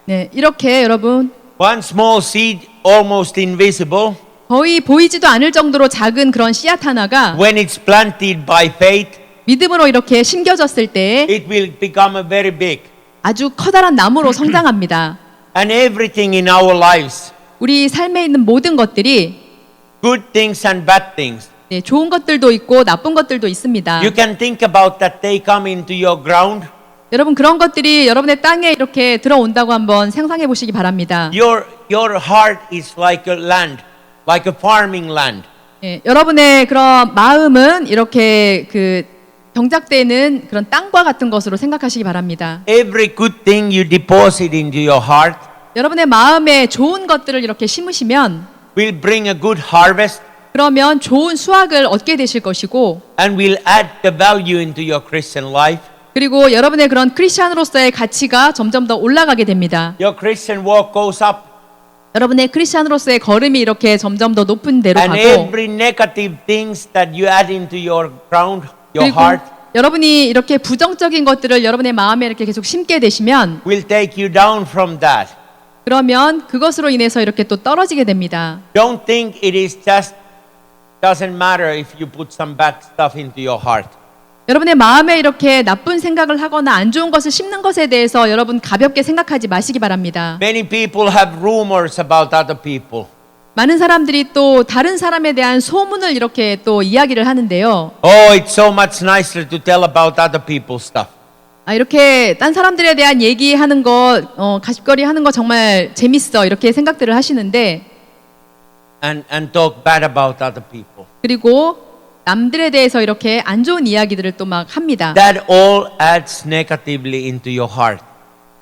네, 이렇게 여러분 One small seed, almost invisible. 거의 보이지도 않을 정도로 작은 그런 씨앗 하나가 When it's planted by faith, 믿음으로 이렇게 심겨졌을 때 it will become a very big. 아주 커다란 나무로 성장합니다. And everything in our lives, 우리 삶에 있는 모든 것들이 good things and bad things, 네, 좋은 것들도 있고 나쁜 것들도 있습니다. you can think about that they come into your ground. 여러분 그런 것들이 여러분의 땅에 이렇게 들어온다고 한번 상상해 보시기 바랍니다. Your heart is like a land, like a farming land. 예, 여러분의 그런 마음은 이렇게 그 경작되는 그런 땅과 같은 것으로 생각하시기 바랍니다. Every good thing you deposit into your heart 여러분의 마음에 좋은 것들을 이렇게 심으시면 will bring a good harvest 그러면 좋은 수확을 얻게 되실 것이고 and will add the value into your Christian life. 그리고 여러분의 그런 크리스찬으로서의 가치가 점점 더 올라가게 됩니다. Your Christian walk goes up 여러분의 크리스찬으로서의 걸음이 이렇게 점점 더 높은 데로 and 가고 every negative things that you add into your ground, your 그리고 heart, 여러분이 이렇게 부정적인 것들을 여러분의 마음에 이렇게 계속 심게 되시면 will take you down from that. 그러면 그것으로 인해서 이렇게 또 떨어지게 됩니다. Don't think it is just doesn't matter if you put some bad stuff into your heart. 여러분의 마음에 이렇게 나쁜 생각을 하거나 안 좋은 것을 심는 것에 대해서 여러분 가볍게 생각하지 마시기 바랍니다. Many people have rumors about other people. 많은 사람들이 또 다른 사람에 대한 소문을 이렇게 또 이야기를 하는데요. Oh, it's so much nicer to tell about other people's stuff. 이렇게 딴 사람들에 대한 얘기하는 거, 가십거리 하는 거 정말 재밌어 이렇게 생각들을 하시는데 And talk bad about other people. 그리고 남들에 대해서 이렇게 안 좋은 이야기들을 또 막 합니다. That all adds negatively into your heart.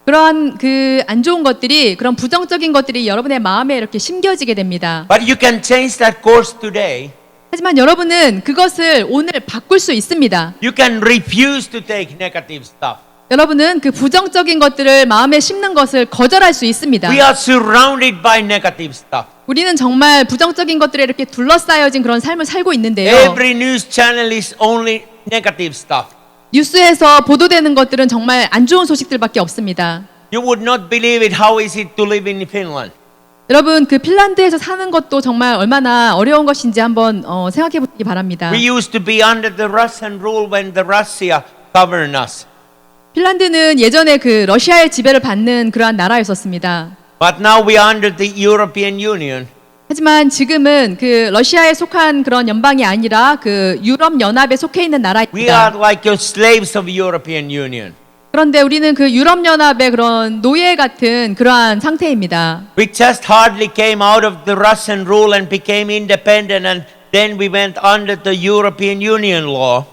그러한 그 안 좋은 것들이 그런 부정적인 것들이 여러분의 마음에 이렇게 심겨지게 됩니다. But you can change that course today. 하지만 여러분은 그것을 오늘 바꿀 수 있습니다. You can refuse to take negative stuff. 여러분은 그 부정적인 것들을 마음에 심는 것을 거절할 수 있습니다. We are surrounded by negative stuff. 우리는 정말 부정적인 것들에 이렇게 둘러싸여진 그런 삶을 살고 있는데요. Every news channel is only negative stuff. 뉴스에서 보도되는 것들은 정말 안 좋은 소식들밖에 없습니다. You would not believe it. How is it to live in Finland? 여러분 그 핀란드에서 사는 것도 정말 얼마나 어려운 것인지 한번 생각해 보시기 바랍니다. We used to be under the Russian rule when the Russia governed us. 핀란드는 예전에 그 러시아의 지배를 받는 그러한 나라였었습니다. But now we are under the European Union. 하지만 지금은 그 러시아에 속한 그런 연방이 아니라 그 유럽 연합에 속해 있는 We are 나라입니다. like your slaves of European Union. 그런데 우리는 그 유럽 연합의 그런 노예 같은 그러한 상태입니다. We just hardly came out of the Russian rule and became independent, and then we went under the European Union law.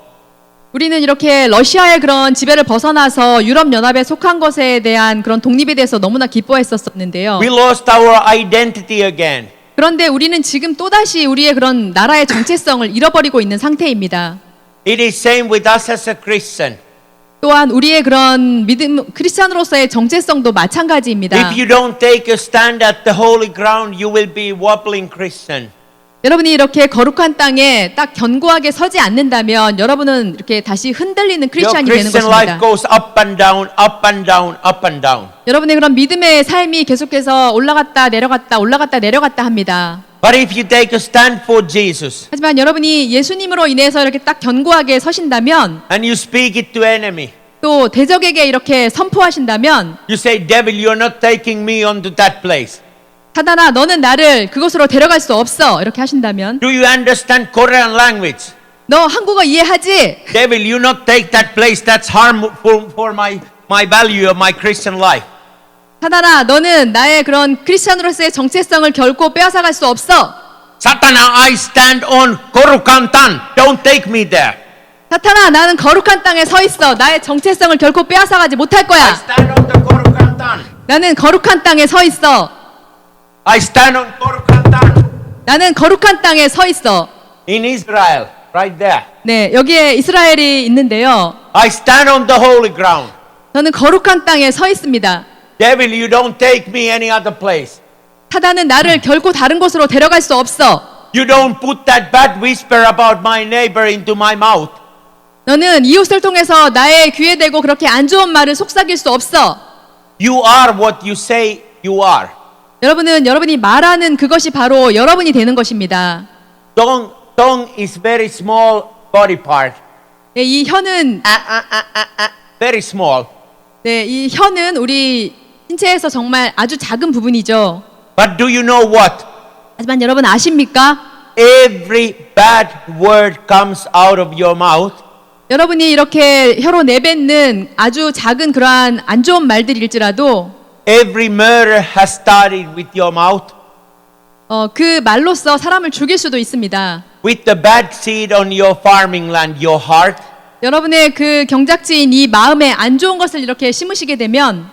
우리는 이렇게 러시아의 그런 지배를 벗어나서 유럽 연합에 속한 것에 대한 그런 독립에 대해서 너무나 기뻐했었는데요. We lost our identity again. 그런데 우리는 지금 또다시 우리의 그런 나라의 정체성을 잃어버리고 있는 상태입니다. It is same with us as a Christian. 또한 우리의 그런 믿음 크리스찬으로서의 정체성도 마찬가지입니다. If you don't take a stand at the holy ground, you will be wobbling Christian. 여러분이 이렇게 거룩한 땅에 딱 견고하게 서지 않는다면 여러분은 이렇게 다시 흔들리는 Your 크리스찬이 되는 Christian life 것입니다. goes up and down, up and down, up and down. 여러분의 그런 믿음의 삶이 계속해서 올라갔다 내려갔다 올라갔다 내려갔다 합니다. But if you take a stand for Jesus 하지만 여러분이 예수님으로 인해서 이렇게 딱 견고하게 서신다면 and you speak it to enemy, 또 대적에게 이렇게 선포하신다면 you say, devil, you're not taking me onto that place. 사단아 너는 나를 그곳으로 데려갈 수 없어 이렇게 하신다면 Do you understand Korean language? 너 한국어 이해하지? Devil, you not take that place. That's harmful for my value of my Christian life. 사단아 너는 나의 그런 크리스찬으로서의 정체성을 결코 빼앗아갈 수 없어. Satana, I stand on Korukantan. Don't take me there. 사탄아 나는 거룩한 땅에 서 있어. 나의 정체성을 결코 빼앗아가지 못할 I 거야. stand on the Korukantan. 나는 거룩한 땅에 서 있어. I stand on Korukantan. 나는 거룩한 땅에 서 있어. In Israel, right there. 네, 여기에 이스라엘이 있는데요. I stand on the holy ground. 저는 거룩한 땅에 서 있습니다. Devil, you don't take me any other place. 사단은 나를 결코 다른 곳으로 데려갈 수 없어. You don't put that bad whisper about my neighbor into my mouth. 너는 이웃을 통해서 나의 귀에 대고 그렇게 안 좋은 말을 속삭일 수 없어. You are what you say you are. 여러분이 말하는 그것이 바로 여러분이 되는 것입니다. Tongue is very small body part. 네, 이 혀는 Very small. 네, 이 혀는 우리 신체에서 정말 아주 작은 부분이죠. But do you know what? 하지만 여러분 아십니까? Every bad word comes out of your mouth. 여러분이 이렇게 혀로 내뱉는 아주 작은 그러한 안 좋은 말들일지라도 Every murder has started with your mouth. 그 말로써 사람을 죽일 수도 있습니다. With the bad seed on your farming land, your heart. 여러분의 그 경작지인 이 마음에 안 좋은 것을 이렇게 심으시게 되면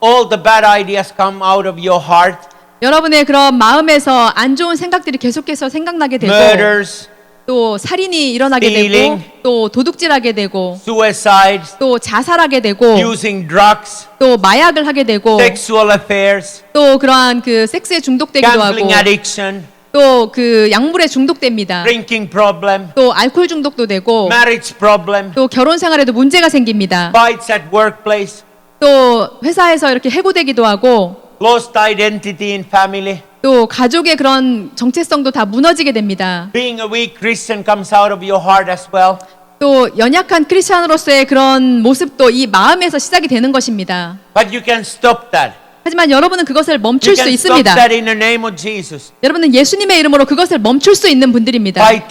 All the bad ideas come out of your heart. 여러분의 그런 마음에서 안 좋은 생각들이 계속해서 생각나게 되고 Murders, 또 살인이 일어나게 Stealing. 되고 또 도둑질하게 되고 suicides, 또 자살하게 되고 using drugs, 또 마약을 하게 되고 sexual affairs, 또 그러한 그 섹스에 중독되기도 하고 gambling addiction, 또 그 약물에 중독됩니다. drinking problem, 또 알코올 중독도 되고 marriage problem, 또 결혼 생활에도 문제가 생깁니다. fights at workplace, 또 회사에서 이렇게 해고되기도 하고 lost identity in family. 또 가족의 그런 정체성도 다 무너지게 됩니다. Being a weak Christian comes out of your heart as well. 또 연약한 크리스찬으로서의 그런 모습도 이 마음에서 시작이 되는 것입니다. But you can stop that. 하지만 여러분은 그것을 You 멈출 수 can stop 있습니다. that in the name of Jesus. 여러분은 예수님의 이름으로 그것을 멈출 수 있는 분들입니다. By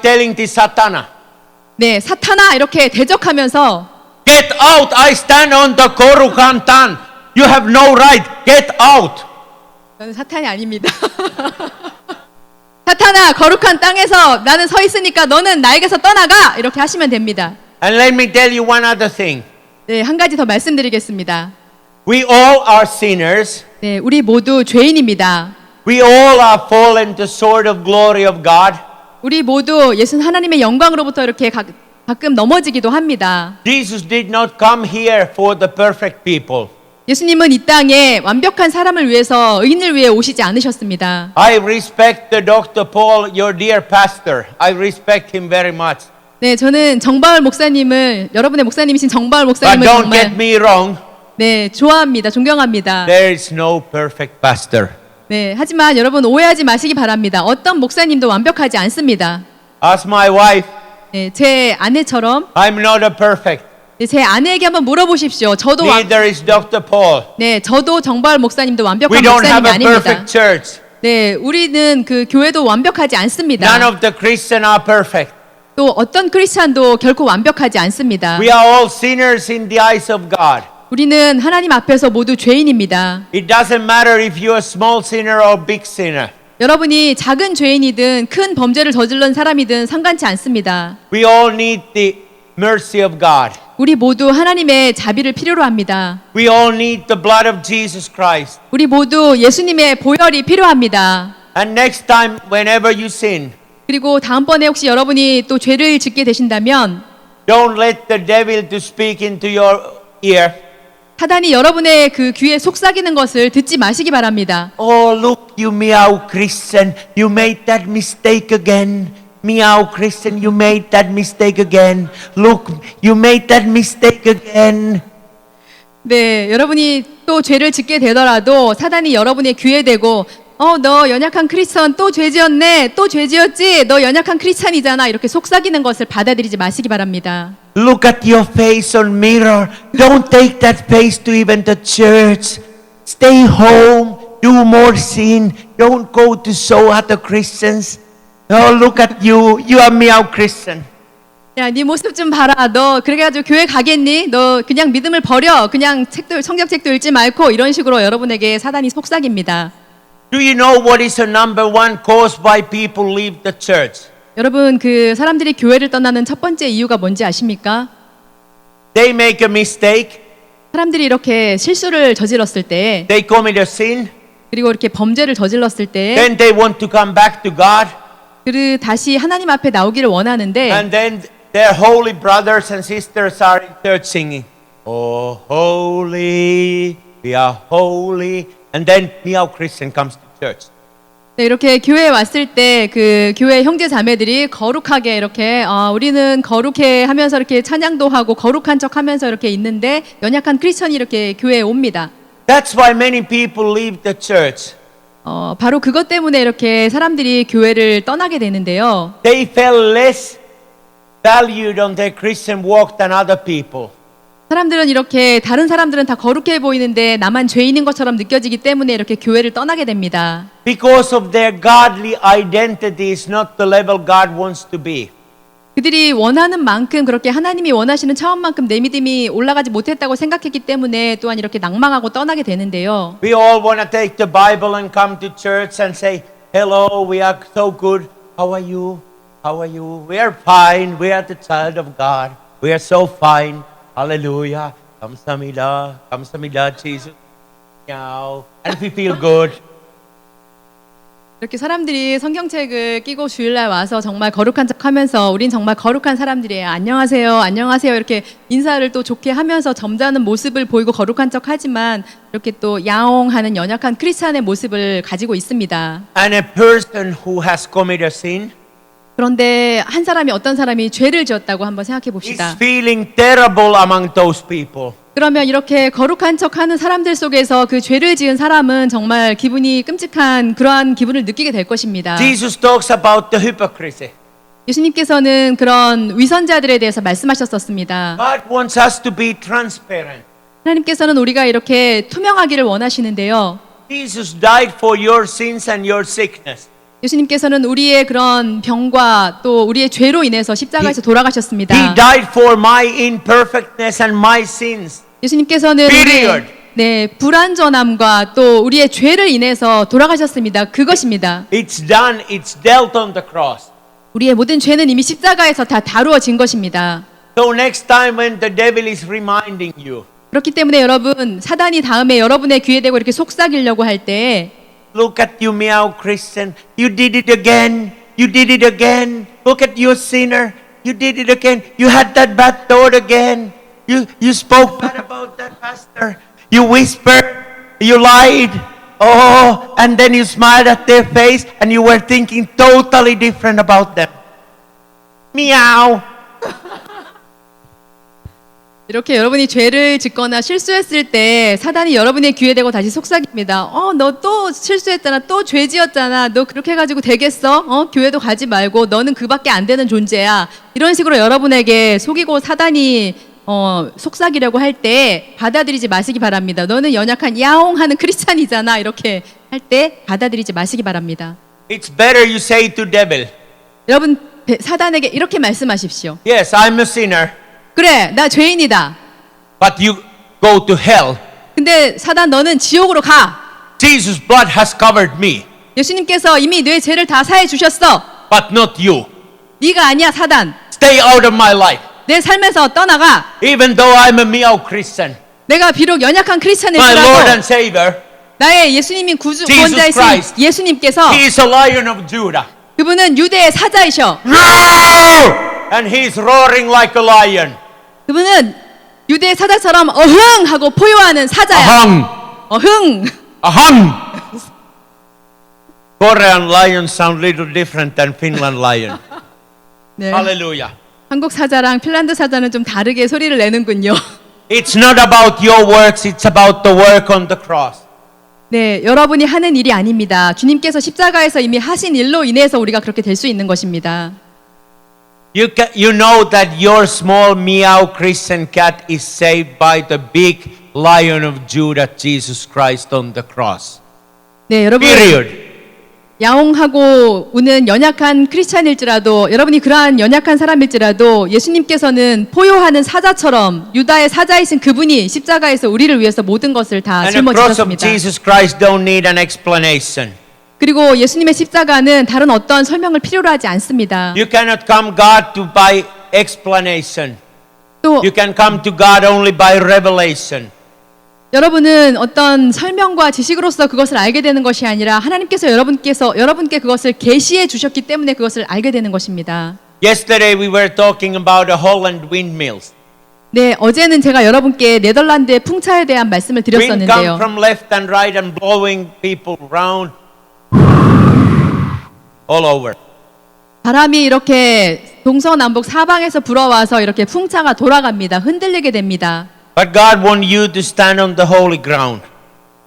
telling the Satana, 네, 사탄아 이렇게 대적하면서 get out, I stand on the Korukantan. You have no right, get out. 저는 사탄이 아닙니다. 사탄아 거룩한 땅에서 나는 서 있으니까 너는 나에게서 떠나가 이렇게 하시면 됩니다. And let me tell you one other thing. 네, 한 가지 더 말씀드리겠습니다. We all are sinners. 네, 우리 모두 죄인입니다. We all are fallen to short of glory of God. 우리 모두 예수 하나님의 영광으로부터 이렇게 가끔 넘어지기도 합니다. Jesus did not come here for the perfect people. 예수님은 이 땅에 완벽한 사람을 위해서 의인을 위해 오시지 않으셨습니다. I respect the Dr. Paul, your dear pastor. I respect him very much. 네, 저는 정바울 목사님을 여러분의 목사님이신 정바울 But 목사님을 don't 정말 get me wrong. 네, 좋아합니다. 존경합니다. There is no perfect pastor. 네, 하지만 여러분 오해하지 마시기 바랍니다. 어떤 목사님도 완벽하지 않습니다. Ask my wife. 네, 제 아내처럼 I'm not a perfect. 네, 제 아내에게 한번 물어보십시오. 저도 Neither is Dr. Paul. 네, 저도 정바울 목사님도 We 완벽한 don't have 목사님이 a 아닙니다. perfect church. 네, 우리는 그 교회도 완벽하지 않습니다. None of the Christians are perfect. 또 어떤 크리스찬도 결코 완벽하지 않습니다. We are all sinners in the eyes of God. 우리는 하나님 앞에서 모두 죄인입니다. It doesn't matter if you're a small sinner or big sinner. 여러분이 작은 죄인이든 큰 범죄를 저지른 사람이든 상관치 않습니다. We all need the mercy of God. 우리 모두 하나님의 자비를 필요로 합니다. We all need the blood of Jesus Christ. 우리 모두 예수님의 보혈이 필요합니다. And next time, whenever you sin, 그리고 다음번에 혹시 여러분이 또 죄를 짓게 되신다면 don't let the devil to speak into your ear. 사단이 여러분의 그 귀에 속삭이는 것을 듣지 마시기 바랍니다. Oh, look, you meow Christian, you made that mistake again. Meow Christian, you made that mistake again. Look, you made that mistake again. 네, 여러분이 또 죄를 짓게 되더라도 사단이 여러분의 귀에 대고 너 연약한 크리스천 또 죄 지었네. 또 죄 지었지. 너 연약한 크리스천이잖아. 이렇게 속삭이는 것을 받아들이지 마시기 바랍니다. Look at your face on mirror. Don't take that face to even the church. Stay home. Do more sin. Don't go to show at the Christians. Oh, look at you. You are meow Christian. 야, 네 모습 좀 봐라. 너 그래가지고 교회 가겠니? 너 그냥 믿음을 버려. 그냥 성경책도 읽지 말고 이런 식으로 여러분에게 사단이 속삭입니다. Do you know what is the number one cause why people leave the church? 여러분 그 사람들이 교회를 떠나는 첫 번째 이유가 뭔지 아십니까? They make a mistake. 사람들이 이렇게 실수를 저질렀을 때 They commit a sin. 그리고 이렇게 범죄를 저질렀을 때 Then they want to come back to God. 그 다시 하나님 앞에 나오기를 원하는데 And then their holy brothers and sisters are in church singing, Oh, holy, we are holy. And then meow Christian comes to church. 네, 이렇게 교회에 왔을 때 그 교회 형제 자매들이 거룩하게 이렇게 우리는 거룩해 하면서 이렇게 찬양도 하고 거룩한 척 하면서 이렇게 있는데 연약한 크리스천이 이렇게 교회에 옵니다. That's why many people leave the church. 바로 그것 때문에 이렇게 사람들이 교회를 떠나게 되는데요. They felt less valued on their Christian walk than other people. 사람들은 이렇게 다른 사람들은 다 거룩해 보이는데 나만 죄인인 것처럼 느껴지기 때문에 이렇게 교회를 떠나게 됩니다. Because of their godly identity is not the level God wants to be. 그들이 원하는 만큼 그렇게 하나님이 원하시는 차원만큼 내 믿음이 올라가지 못했다고 생각했기 때문에 또한 이렇게 낭망하고 떠나게 되는데요. We all want to take the Bible and come to church and say, Hello, we are so good. How are you? How are you? We are fine. We are the child of God. We are so fine. Hallelujah. 감사합니다. 감사합니다, Jesus. Meow. And we feel good. 이렇게 사람들이 성경책을 끼고 주일날 와서 정말 거룩한 척 하면서 우린 정말 거룩한 사람들이에요. 안녕하세요. 안녕하세요. 이렇게 인사를 또 좋게 하면서 점잖은 모습을 보이고 거룩한 척 하지만 이렇게 또 야옹하는 연약한 크리스찬의 모습을 가지고 있습니다. And a person who has committed a sin 그런데 한 사람이 어떤 사람이 죄를 지었다고 한번 생각해 is 봅시다. feeling terrible among those people. 그러면 이렇게 거룩한 척하는 사람들 속에서 그 죄를 지은 사람은 정말 기분이 끔찍한 그러한 기분을 느끼게 될 것입니다. Jesus talks about the hypocrisy. 예수님께서는 그런 위선자들에 대해서 말씀하셨었습니다. God wants us to be transparent. 하나님께서는 우리가 이렇게 투명하기를 원하시는데요. Jesus died for your sins and your sickness. 예수님께서는 우리의 그런 병과 또 우리의 죄로 인해서 십자가에서 He 돌아가셨습니다. died for my imperfectness and my sins. 예수님께서는 Period. 네, 불완전함과 또 우리의 죄를 인해서 돌아가셨습니다. 그것입니다. It's done. It's dealt on the cross. 우리의 모든 죄는 이미 십자가에서 다 다루어진 것입니다. So next time when the devil is reminding you, 그렇기 때문에 여러분, 사단이 다음에 여러분의 귀에 대고 이렇게 속삭이려고 할 때 look at you, meow Christian. You did it again. You did it again. Look at you, sinner. You did it again. You had that bad thought again. You spoke bad about that pastor. You whispered. You lied. Oh, and then you smiled at their face and you were thinking totally different about them. Meow. 이렇게 여러분이 죄를 짓거나 실수했을 때 사단이 여러분의 귀에 대고 다시 속삭입니다. 너 또 실수했잖아. 또 죄 지었잖아. 너 그렇게 해가지고 되겠어? 교회도 가지 말고 너는 그밖에 안 되는 존재야. 이런 식으로 여러분에게 속이고 사단이 속삭이려고 할 때 받아들이지 마시기 바랍니다. 너는 연약한 야옹하는 크리스찬이잖아. 이렇게 할 때 받아들이지 마시기 바랍니다. It's better you say to devil, 여러분 사단에게 이렇게 말씀하십시오. yes, I'm a sinner, 그래, 나 죄인이다. but you go to hell. 근데 사단 너는 지옥으로 가. Jesus' blood has covered me, 예수님께서 이미 내 죄를 다 사해 주셨어. but not you. 네가 아니야, 사단. Stay out of my life. 내 삶에서 떠나가. Even though I'm a meow Christian, 내가 비록 연약한 my Lord and 크리스찬일지라도 Savior, 나의 예수님인 Jesus 구원자이신 Christ. 예수님께서 He is a Lion of Judah. 그분은 유대의 사자이셔. Roar! And He's roaring like a lion. 그분은 유대 사자처럼 어흥 하고 포효하는 사자야. Ahang. 어흥. Ahang. Korean lion sound little different than Finland lion. 네. Hallelujah. 한국 사자랑 핀란드 사자는 좀 다르게 소리를 내는군요. It's not about your works, it's about the work on the cross. 네, 여러분이 하는 일이 아닙니다. 주님께서 십자가에서 이미 하신 일로 인해서 우리가 그렇게 될 수 있는 것입니다. You know that your small meow Christian cat is saved by the big lion of Judah, Jesus Christ on the cross. 네, 여러분 Period. 야옹하고 우는 연약한 크리스찬일지라도 여러분이 그러한 연약한 사람일지라도 예수님께서는 포효하는 사자처럼 유다의 사자이신 그분이 십자가에서 우리를 위해서 모든 것을 다 And the cross of 짊어지셨습니다. Jesus Christ don't need an explanation. 그리고 예수님의 십자가는 다른 어떤 설명을 필요로 하지 않습니다. You cannot come God to by explanation. 또 You can come to God only by revelation. 여러분은 어떤 설명과 지식으로서 그것을 알게 되는 것이 아니라 하나님께서 여러분께 그것을 계시해 주셨기 때문에 그것을 알게 되는 것입니다. Yesterday we were talking about the Holland windmills. 네, 어제는 제가 여러분께 네덜란드의 풍차에 대한 말씀을 Wind come 드렸었는데요. from left and right and blowing people around all over. 바람이 이렇게 동서남북 사방에서 불어와서 이렇게 풍차가 돌아갑니다. 흔들리게 됩니다. But God wants you to stand on the holy ground.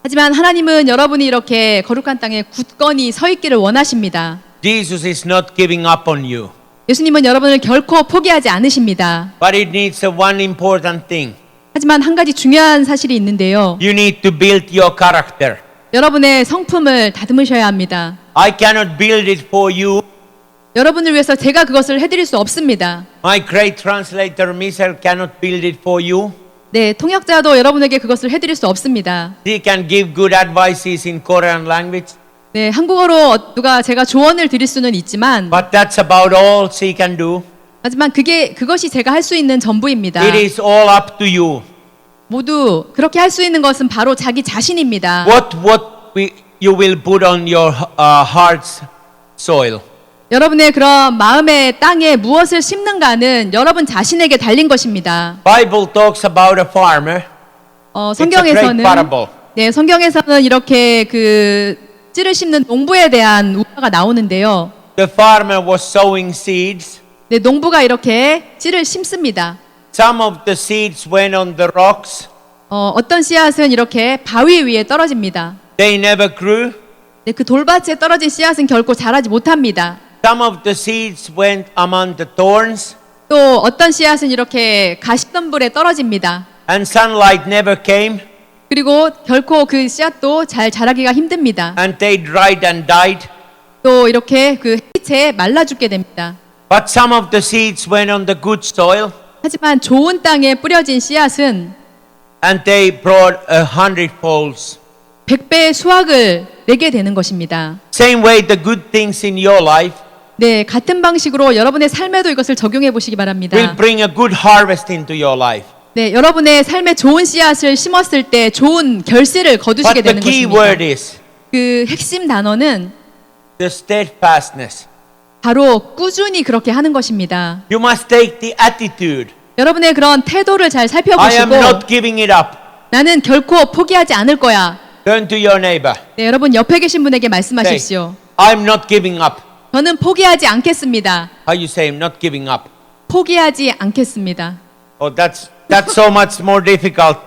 하지만 하나님은 여러분이 이렇게 거룩한 땅에 굳건히 서 있기를 원하십니다. Jesus is not giving up on you. 예수님은 여러분을 결코 포기하지 않으십니다. But it needs a one important thing. 하지만 한 가지 중요한 사실이 있는데요. You need to build your character. 여러분의 성품을 다듬으셔야 합니다. I cannot build it for you. 여러분을 위해서 제가 그것을 해드릴 수 없습니다. My great translator Michelle cannot build it for you. 네, 통역자도 여러분에게 그것을 해드릴 수 없습니다. He can give good advices in Korean language. 네, 한국어로 제가 조언을 드릴 수는 있지만, But that's about all she can do. 하지만 그것이 제가 할 수 있는 전부입니다. It is all up to you. 모두 그렇게 할 수 있는 것은 바로 자기 자신입니다. What you will put on your heart's soil. 여러분의 그런 마음의 땅에 무엇을 심는가는 여러분 자신에게 달린 것입니다. Bible talks about a farmer. It's a great 성경에서는 parable. 네, 성경에서는 이렇게 그 찌를 심는 농부에 대한 우화가 나오는데요. The farmer was sowing seeds. 네, 농부가 이렇게 찌를 심습니다. Some of the seeds went on the rocks. 어떤 씨앗은 이렇게 바위 위에 떨어집니다. They never grew. 네, 그 돌밭에 떨어진 씨앗은 결코 자라지 못합니다. Some of the seeds went among the thorns. 또 어떤 씨앗은 이렇게 가시덤불에 떨어집니다. And sunlight never came. 그리고 결코 그 씨앗도 잘 자라기가 힘듭니다. And they dried and died. 또 이렇게 그 햇빛에 말라 죽게 됩니다. But some of the seeds went on the good soil. 하지만 좋은 땅에 뿌려진 씨앗은 And they brought 100-folds. 100배의 수확을 내게 되는 것입니다. Same way the good things in your life 네, 같은 방식으로 여러분의 삶에도 이것을 적용해 보시기 바랍니다. will bring a good harvest into your life. 네, 여러분의 삶에 좋은 씨앗을 심었을 때 좋은 결실을 거두시게 But the 되는 key 것입니다. word is 그 핵심 단어는 the steadfastness. 바로 꾸준히 그렇게 하는 것입니다. You must take the attitude. 여러분의 그런 태도를 잘 I am 살펴보시고 not giving it up. 나는 결코 포기하지 않을 거야. Turn to your neighbor. 네, 여러분 옆에 계신 분에게 Say, 말씀하십시오. I'm not giving up. 저는 포기하지 않겠습니다. How you say I'm not giving up? 포기하지 않겠습니다. Oh, that's so much more difficult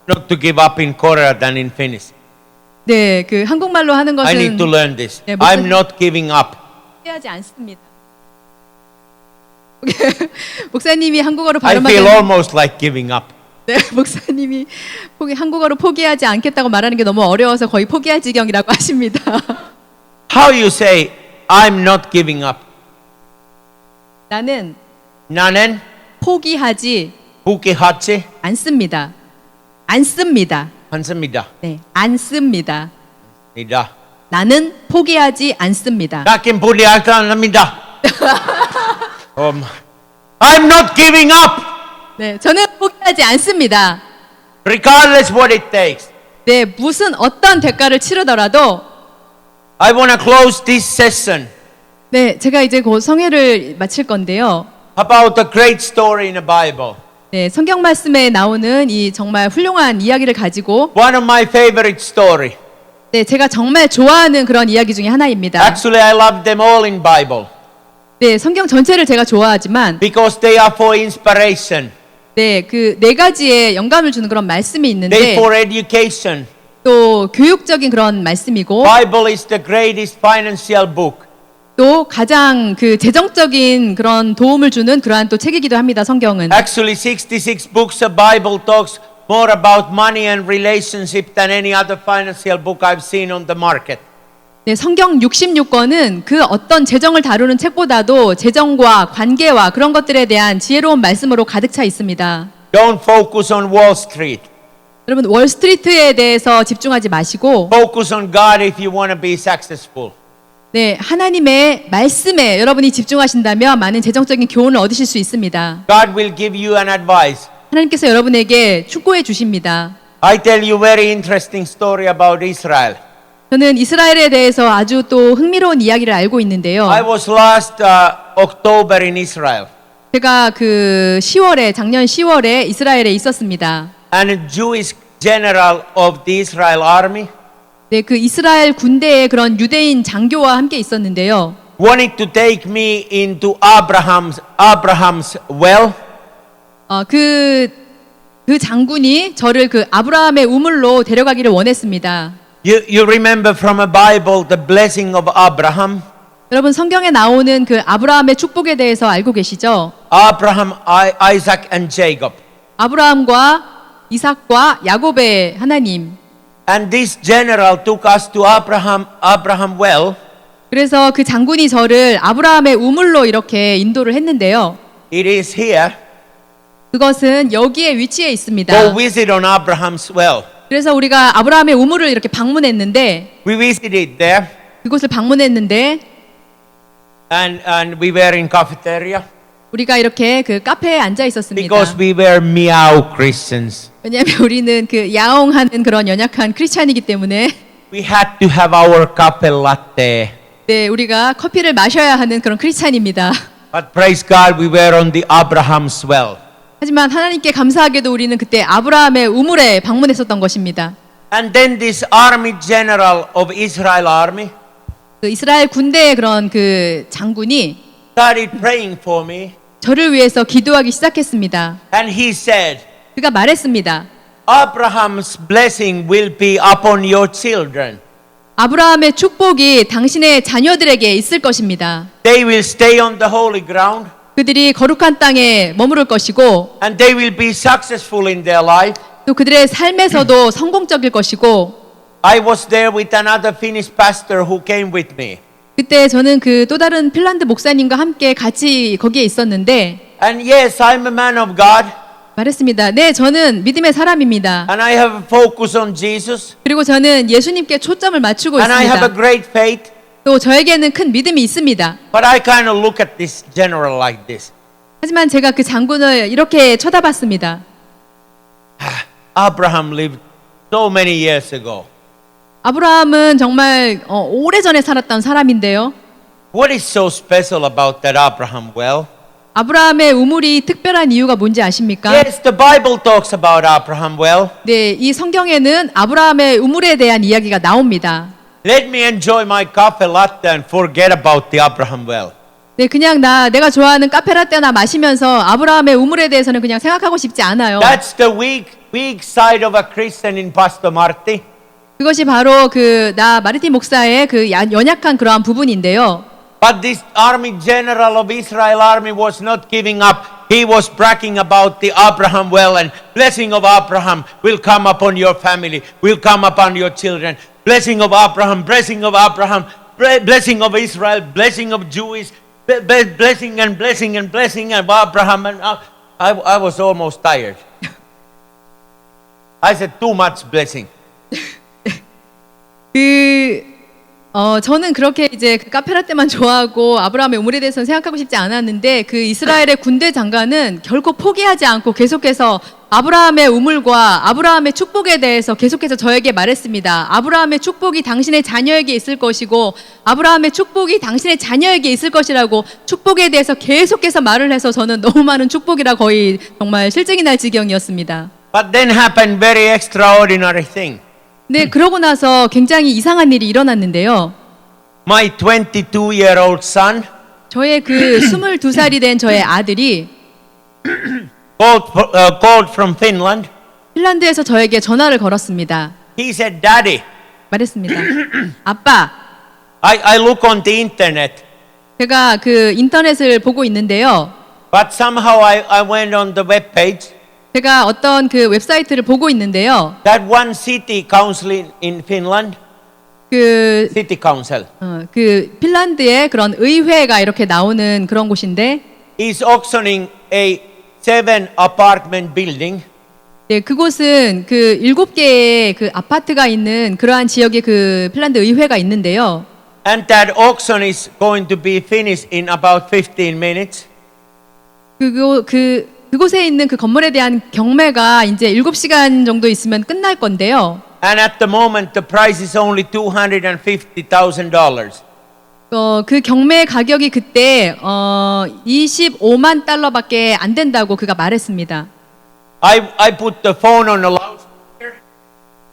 not to give up in Korea than in Finnish. 네, 그 한국말로 하는 I need 것은 to learn this. 네, I'm not giving up. 포기하지 않습니다. 목사님이 한국어로 I feel 발음하는 almost like giving up. 네, 목사님이 한국어로 포기하지 않겠다고 말하는 게 너무 어려워서 거의 포기할 지경이라고 하십니다. How you say I'm not giving up? 나는 나는 포기하지 포기하지 않습니다. 않습니다. 않습니다. 네, 않습니다. 니다. 나는 포기하지 않습니다. 나긴 포기하지 않습니다. I'm not giving up. 네, 저는 포기하지 않습니다. Regardless what it takes. 네, 무슨 어떤 대가를 치르더라도 I want to close this session 네, 제가 이제 곧 성회를 마칠 건데요. about a great story in the Bible. 네, 성경 말씀에 나오는 이 정말 훌륭한 이야기를 가지고 One of my favorite story. 네, 제가 정말 좋아하는 그런 이야기 중에 하나입니다. Actually, I love them all in Bible 네, 성경 전체를 제가 좋아하지만 because they are for inspiration. 네, 그 네 가지의 영감을 주는 그런 말씀이 They 있는데 for education. 또 교육적인 그런 말씀이고 Bible is the greatest financial book. 또 가장 그 재정적인 그런 도움을 주는 그러한 또 책이기도 합니다. 성경은. Actually, 66 books of Bible talks more about money and relationship than any other financial book I've seen on the market. 네, 성경 66권은 그 어떤 재정을 다루는 책보다도 재정과 관계와 그런 것들에 대한 지혜로운 말씀으로 가득 차 있습니다. Don't focus on Wall Street. 여러분 월스트리트에 대해서 집중하지 마시고 Focus on God if you want to be successful. 네, 하나님의 말씀에 여러분이 집중하신다면 많은 재정적인 교훈을 얻으실 수 있습니다. God will give you an advice. 하나님께서 여러분에게 축복해 주십니다. I tell you very interesting story about Israel. 저는 이스라엘에 대해서 아주 또 흥미로운 이야기를 알고 있는데요. I was last October in Israel, 제가 그 10월에 작년 10월에 이스라엘에 있었습니다. and a Jewish general of the Israel army 네, 그 이스라엘 군대의 그런 유대인 장교와 함께 있었는데요. wanted to take me into Abraham's well. 그 장군이 저를 그 아브라함의 우물로 데려가기를 원했습니다. You remember from a Bible the blessing of Abraham? 여러분 성경에 나오는 그 아브라함의 축복에 대해서 알고 계시죠? Abraham, Isaac, and Jacob. 아브라함과 이삭과 야곱의 하나님. And this general took us to Abraham well. 그래서 그 장군이 저를 아브라함의 우물로 이렇게 인도를 했는데요. It is here. 그것은 여기에 위치해 있습니다. Go visit on Abraham's well. 그래서 우리가 아브라함의 우물을 이렇게 방문했는데 We visited there, 그곳을 방문했는데 and we were in cafeteria 우리가 이렇게 그 카페에 앉아 있었습니다. because we were meow Christians. 왜냐하면 우리는 그 야옹하는 그런 연약한 크리스찬이기 때문에 We had to have our cafe latte. 네, 우리가 커피를 마셔야 하는 그런 크리스찬입니다. But praise God, we were on the Abraham's well. 하지만 하나님께 감사하게도 우리는 그때 아브라함의 우물에 방문했었던 것입니다. And then this army general of Israel army 그 이스라엘 군대의 그런 그 장군이 started praying for me, 저를 위해서 기도하기 시작했습니다. and he said, 그가 말했습니다. Abraham's blessing will be upon your children. 아브라함의 축복이 당신의 자녀들에게 있을 것입니다. They will stay on the holy ground, 그들이 거룩한 땅에 머무를 것이고 and they will be successful in their life. 또 그들의 삶에서도 성공적일 것이고 I was there with another Finnish pastor who came with me. 그때 저는 그 또 다른 핀란드 목사님과 함께 같이 거기에 있었는데 And yes, I'm a man of God, 말했습니다. 네, 저는 믿음의 사람입니다. and I have a focus on Jesus, 그리고 저는 예수님께 초점을 맞추고 and I have a 있습니다. great faith. 또 저에게는 큰 믿음이 있습니다. But I kind of look at this general like this. 하지만 제가 그 장군을 이렇게 쳐다봤습니다. Abraham lived so many years ago. 아브라함은 정말 오래전에 살았던 사람인데요. What is so special about that Abraham well? 아브라함의 우물이 특별한 이유가 뭔지 아십니까? Yes, the Bible talks about Abraham well. 네, 이 성경에는 아브라함의 우물에 대한 이야기가 나옵니다. Let me enjoy my cafe latte and forget about the Abraham well. 네, 그냥 내가 좋아하는 카페라떼나 마시면서 아브라함의 우물에 대해서는 그냥 생각하고 싶지 않아요. That's the weak side of a Christian in Pastor Marty. 그것이 바로 나 마르틴 목사의 그 연약한 그러한 부분인데요. But this army general of Israel army was not giving up. He was bragging about the Abraham well, and blessing of Abraham will come upon your family, will come upon your children. Blessing of Abraham, blessing of Abraham, blessing of Israel, blessing of Jewish, blessing and blessing and blessing of Abraham. And I was almost tired. I said too much blessing. 저는 그렇게 이제 그 카페라떼만 좋아하고 아브라함의 우물에 대해서는 생각하고 싶지 않았는데 그 이스라엘의 군대 장관은 결코 포기하지 않고 계속해서 아브라함의 우물과 아브라함의 축복에 대해서 계속해서 저에게 말했습니다. 아브라함의 축복이 당신의 자녀에게 있을 것이고 아브라함의 축복이 당신의 자녀에게 있을 것이라고 축복에 대해서 계속해서 말을 해서 저는 너무 많은 축복이라 거의 정말 실증이 날 지경이었습니다. But then happened very extraordinary thing. 네, 그러고 나서 굉장히 이상한 일이 일어났는데요. My 22-year-old son 저의 그 22살이 된 저의 아들이 called from Finland. 핀란드에서 저에게 전화를 걸었습니다. He said, Daddy, 말했습니다. 아빠, I look on the internet, 제가 그 인터넷을 보고 있는데요. but somehow I went on the web page. 제가 어떤 그 웹사이트를 보고 있는데요. That one city council in Finland, 그, city council, 그 핀란드의 그런 의회가 이렇게 나오는 그런 곳인데, is auctioning a 7 apartment building. 네, 그곳은 그 7개의 그 아파트가 있는 그러한 지역의 그 핀란드 의회가 있는데요. And that auction is going to be finished in about 15 minutes. 그곳에 있는 그 건물에 대한 경매가 이제 7시간 정도 있으면 끝날 건데요. And at the moment, the price is only $250,000. 그 경매 가격이 그때 25만 달러밖에 안 된다고 그가 말했습니다. I put the phone on a loudspeaker.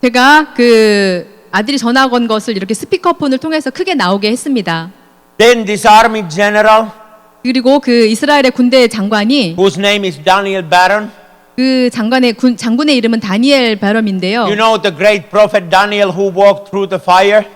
제가 그 아들이 전화 건 것을 이렇게 스피커폰을 통해서 크게 나오게 했습니다. Then this army general, 그리고 그 이스라엘의 군대 장관이 whose name is Daniel Baron, 그 장군의 이름은 다니엘 바럼인데요. you know the great prophet Daniel who walked through the fire?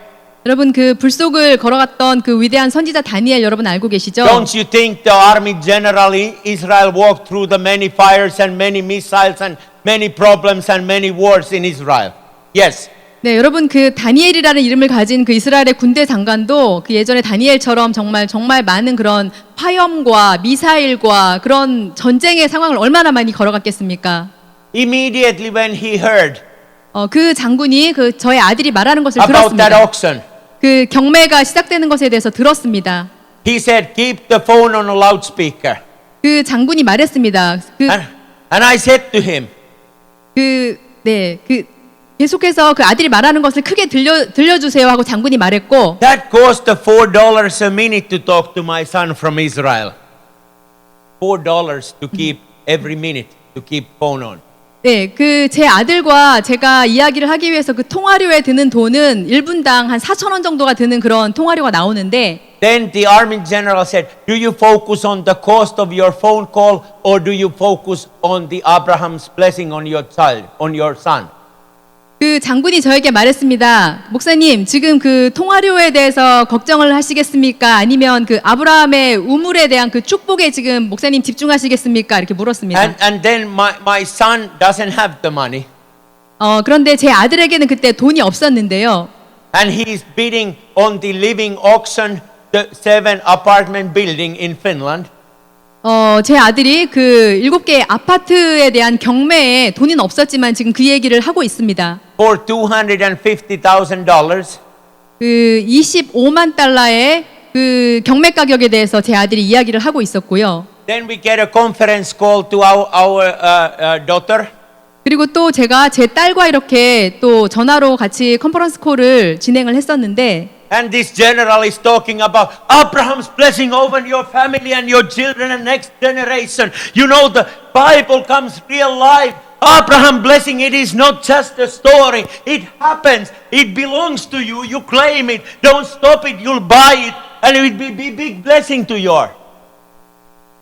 여러분 그 불 속을 걸어갔던 그 위대한 선지자 다니엘 여러분 알고 계시죠? Don't you think the army general in Israel walked through the many fires and many missiles and many problems and many wars in Israel? Yes. 네, 여러분 그 다니엘이라는 이름을 가진 그 이스라엘의 군대 장관도 그 예전에 다니엘처럼 정말 많은 그런 화염과 미사일과 그런 전쟁의 상황을 얼마나 많이 걸어갔겠습니까? Immediately when he heard 그 장군이 그 저의 아들이 말하는 것을 about that 들었습니다. auction, 그 경매가 시작되는 것에 대해서 들었습니다. he said, keep the phone on a loudspeaker. 그 장군이 말했습니다. And I said to him, 계속해서 그 아들이 말하는 것을 크게 들려주세요 하고 장군이 말했고, that cost $4 a minute to talk to my son from Israel. $4 to keep every minute to keep phone on. 네, 그 제 아들과 제가 이야기를 하기 위해서 그 통화료에 드는 돈은 1분당 한 4,000원 정도가 드는 그런 통화료가 나오는데, Then the army general said, do you focus on the cost of your phone call or do you focus on the Abraham's blessing on your child, on your son? 그 장군이 저에게 말했습니다. 목사님, 지금 그 통화료에 대해서 걱정을 하시겠습니까? 아니면 그 아브라함의 우물에 대한 그 축복에 지금 목사님 집중하시겠습니까? 이렇게 물었습니다. And then my son doesn't have the money. 그런데 제 아들에게는 그때 돈이 없었는데요. And he is bidding on the living auction, the 7 apartment building in Finland. 제 아들이 그 7개의 아파트에 대한 경매에 돈은 없었지만 지금 그 얘기를 하고 있습니다. For $250,000. 그 25만 달러의 그 경매 가격에 대해서 제 아들이 이야기를 하고 있었고요. Then we get a conference call to our daughter. 그리고 또 제가 제 딸과 이렇게 또 전화로 같이 컨퍼런스 콜을 진행을 했었는데, And this general is talking about Abraham's blessing over your family and your children and next generation. You know, the Bible comes real life. Abraham blessing, it is not just a story. It happens. It belongs to you. You claim it. Don't stop it. You'll buy it. And it will be big blessing to you.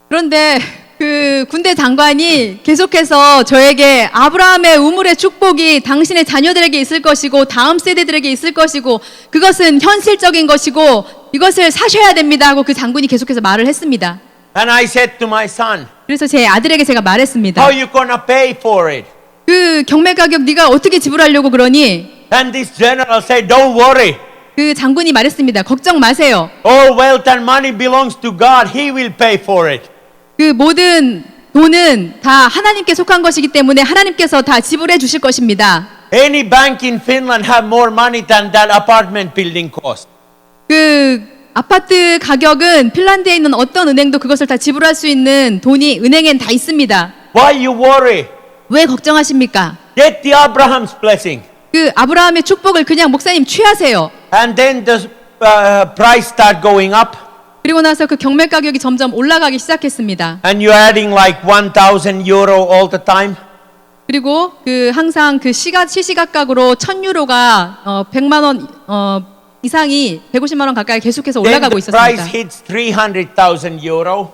그런데 그 군대 장관이 계속해서 저에게 아브라함의 우물의 축복이 당신의 자녀들에게 있을 것이고 다음 세대들에게 있을 것이고 그것은 현실적인 것이고 이것을 사셔야 됩니다 하고 그 장군이 계속해서 말을 했습니다. And I said to my son, 그래서 제 아들에게 제가 말했습니다. how you gonna pay for it? 그 경매 가격 네가 어떻게 지불하려고 그러니? And this general said, don't worry. 그 장군이 말했습니다. 걱정 마세요. All wealth and money belongs to God. He will pay for it. 그 모든 돈은 다 하나님께 속한 것이기 때문에 하나님께서 다 지불해 주실 것입니다. Any bank in Finland have more money than that apartment building cost. 그 아파트 가격은 핀란드에 있는 어떤 은행도 그것을 다 지불할 수 있는 돈이 은행엔 다 있습니다. Why you worry? 왜 걱정하십니까? Get the Abraham's blessing. 그 아브라함의 축복을 그냥 목사님 취하세요. And then the price start going up. 그리고 나서 그 경매 가격이 점점 올라가기 시작했습니다. And you're adding like 1,000 euro all the time. 그리고 그 항상 그 시시각각으로 1,000유로가 100만 원 이상이 150만 원 가까이 계속해서 Then 올라가고 the price 있었습니다. hits 300,000 euro.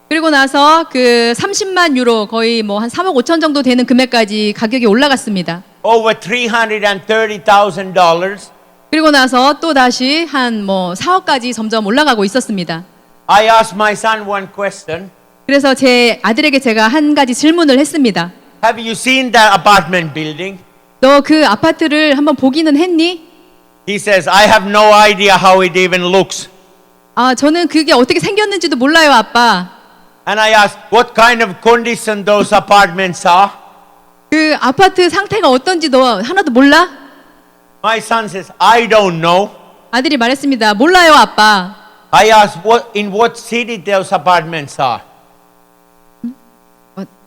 그리고 나서 그 30만 유로 거의 뭐 한 3억 5천 정도 되는 금액까지 가격이 올라갔습니다. Over $330,000. 그리고 나서 또 다시 한 뭐 4억까지 점점 올라가고 있었습니다. I asked my son one question. 그래서 제 아들에게 제가 한 가지 질문을 했습니다. Have you seen that apartment building? 너 그 아파트를 한번 보기는 했니? He says, I have no idea how it even looks. 아, 저는 그게 어떻게 생겼는지도 몰라요, 아빠. And I asked, what kind of condition those apartments are? 그 아파트 상태가 어떤지 너 하나도 몰라? My son says, I don't know. 아들이 말했습니다. 몰라요, 아빠. I asked, in what city those apartments are?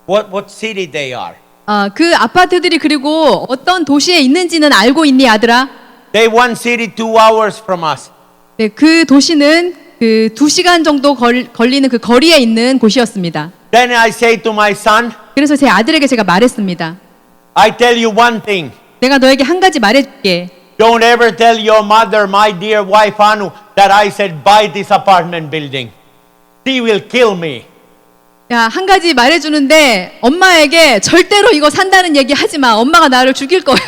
What city they are? 아, 그 아파트들이 그리고 어떤 도시에 있는지는 알고 있니, 아들아? They one city 2 hours from us. 네, 그 도시는 그 2시간 정도 걸리는 그 거리에 있는 곳이었습니다. Then I say to my son, 그래서 제 아들에게 제가 말했습니다. I tell you one thing. 내가 너에게 한 가지 말해줄게. Don't ever tell your mother, my dear wife Anu, that I said buy this apartment building. She will kill me. 야, 한 가지 말해주는데 엄마에게 절대로 이거 산다는 얘기 하지 마. 엄마가 나를 죽일 거야.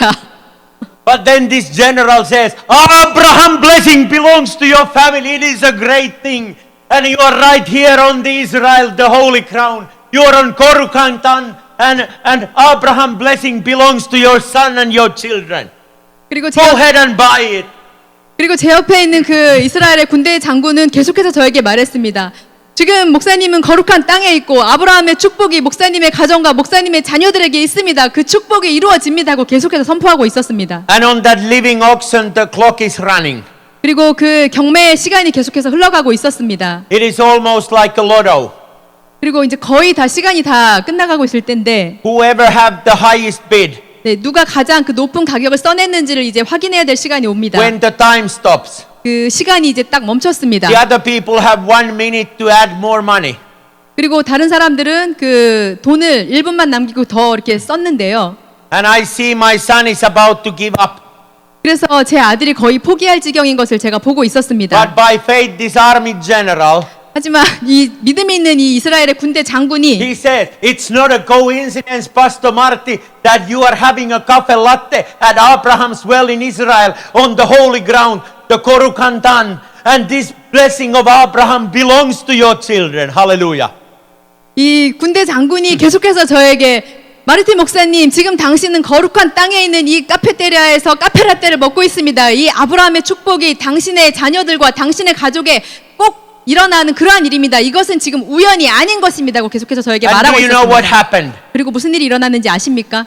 But then this general says, Abraham blessing belongs to your family. It is a great thing. And you are right here on the Israel, the holy crown. You are on Korukantan. And Abraham blessing belongs to your son and your children. 그리고 Go ahead and buy it. 그리고 제 옆에 있는 그 이스라엘의 군대 장군은 계속해서 저에게 말했습니다. 지금 목사님은 거룩한 땅에 있고 아브라함의 축복이 목사님의 가정과 목사님의 자녀들에게 있습니다. 그 축복이 이루어집니다 하고 계속해서 선포하고 있었습니다. And on that living auction, the clock is running. 그리고 그 경매의 시간이 계속해서 흘러가고 있었습니다. It is almost like a lotto. 그리고 이제 거의 다 시간이 다 끝나가고 있을 때인데 Whoever have the highest bid, 네, 누가 가장 그 높은 가격을 써냈는지를 이제 확인해야 될 시간이 옵니다. when the time stops, 그 시간이 이제 딱 멈췄습니다. the other people have 1 minute to add more money. 그리고 다른 사람들은 그 돈을 1분만 남기고 더 이렇게 썼는데요. And I see my son is about to give up. 그래서 제 아들이 거의 포기할 지경인 것을 제가 보고 있었습니다. But by faith, this army general, 하지만 이 믿음이 있는 이 이스라엘의 군대 장군이 he said, it's not a coincidence, Pastor Marty, that you are having a cafe latte at Abraham's well in Israel on the holy ground, the Korukantan, and this blessing of Abraham belongs to your children. Hallelujah. 이 군대 장군이 계속해서 저에게 마르틴 목사님, 지금 당신은 거룩한 땅에 있는 이 카페테리아에서 카페라떼를 먹고 있습니다. 이 아브라함의 축복이 당신의 자녀들과 당신의 가족에 꼭 일어나는 그러한 일입니다. 이것은 지금 우연이 아닌 것입니다고 계속해서 저에게 And 말하고 do you know what 있었습니다. happened? 그리고 무슨 일이 일어났는지 아십니까?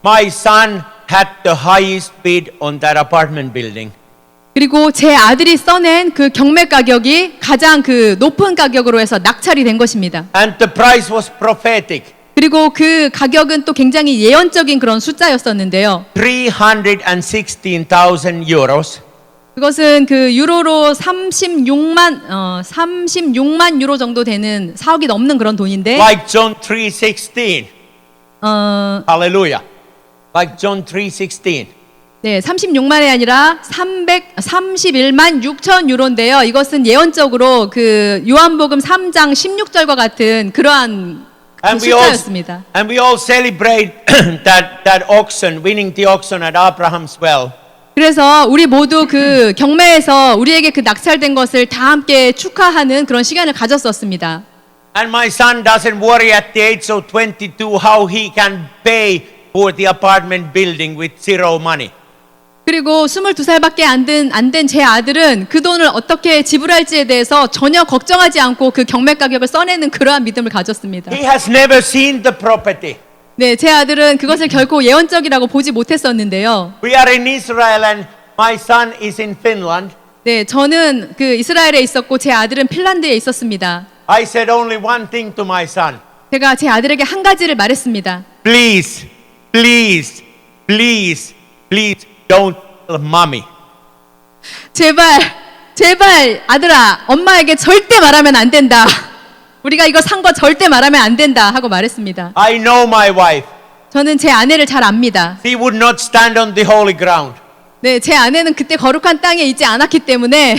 My son had the highest bid on that apartment building. 그리고 제 아들이 써낸 그 경매 가격이 가장 그 높은 가격으로 해서 낙찰이 된 것입니다. And the price was prophetic. 그리고 그 가격은 또 굉장히 예언적인 그런 숫자였었는데요. 316,000 euros. 그것은 그 유로로 36만 유로 정도 되는 4억이 넘는 그런 돈인데 Like John 3:16. Hallelujah. Like John 3:16. 네, 36만이 아니라 331만 6천 유로인데요. 이것은 예언적으로 그 요한복음 3장 16절과 같은 그러한 그 숫자였습니다. And we all celebrate that auction, winning the auction at Abraham's well. 그래서 우리 모두 그 경매에서 우리에게 그 낙찰된 것을 다 함께 축하하는 그런 시간을 가졌었습니다. And my son doesn't worry at the age of 22 how he can pay for the apartment building with zero money. 그리고 22살밖에 안 된 제 아들은 그 돈을 어떻게 지불할지에 대해서 전혀 걱정하지 않고 그 경매 가격을 써내는 그러한 믿음을 가졌습니다. He has never seen the property. 네, 제 아들은 그것을 결코 예언적이라고 보지 못했었는데요. We are in Israel and my son is in Finland. 네, 저는 그 이스라엘에 있었고 제 아들은 핀란드에 있었습니다. I said only one thing to my son. 제가 제 아들에게 한 가지를 말했습니다. Please, please, please, please don't tell mommy. 제발 아들아, 엄마에게 절대 말하면 안 된다. 우리가 이거 산 거 절대 말하면 안 된다 하고 말했습니다. I know my wife. 저는 제 아내를 잘 압니다. She would not stand on the holy ground. 네, 제 아내는 그때 거룩한 땅에 있지 않았기 때문에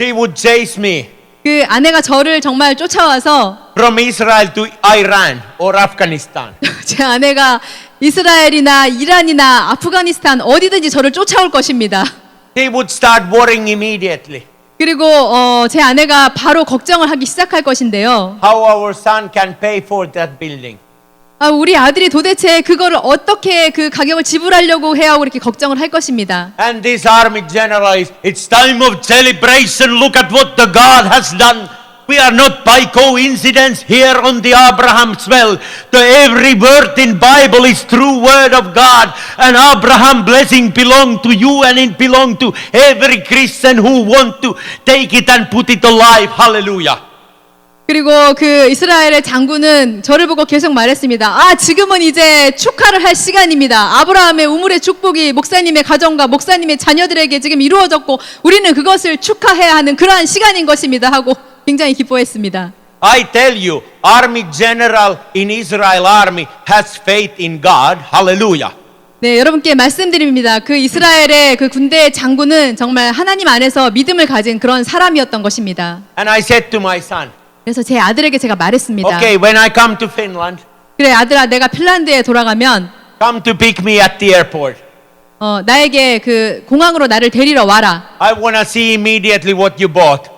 She would chase me 그 아내가 저를 정말 쫓아와서 from Israel to Iran or Afghanistan. 제 아내가 이스라엘이나 이란이나 아프가니스탄 어디든지 저를 쫓아올 것입니다. She would start worrying immediately. 그리고 제 아내가 바로 걱정을 하기 시작할 것인데요. How our son can pay for that building. 아, 우리 아들이 도대체 그거를 어떻게 그 가격을 지불하려고 해야 하고 이렇게 걱정을 할 것입니다. And this army general is, it's time of celebration. Look at what the God has done. We are not by coincidence here on the Abraham's well. The every word in Bible is true word of God. And Abraham blessing belong to you and it belong to every Christian who want to take it and put it alive. Hallelujah. 그리고 그 이스라엘의 장군은 저를 보고 계속 말했습니다. 아, 지금은 이제 축하를 할 시간입니다. 아브라함의 우물의 축복이 목사님의 가정과 목사님의 자녀들에게 지금 이루어졌고 우리는 그것을 축하해야 하는 그러한 시간인 것입니다 하고 굉장히 기뻐했습니다. I tell you, army general in Israel army has faith in God. Hallelujah. 네, 여러분께 말씀드립니다. 그 이스라엘의 그 군대의 장군은 정말 하나님 안에서 믿음을 가진 그런 사람이었던 것입니다. And I said to my son, 그래서 제 아들에게 제가 말했습니다. okay, when I come to Finland, 그래, 아들아, 내가 핀란드에 돌아가면 come to pick me at the airport. 나에게 그 공항으로 나를 데리러 와라. I want to see immediately what you bought.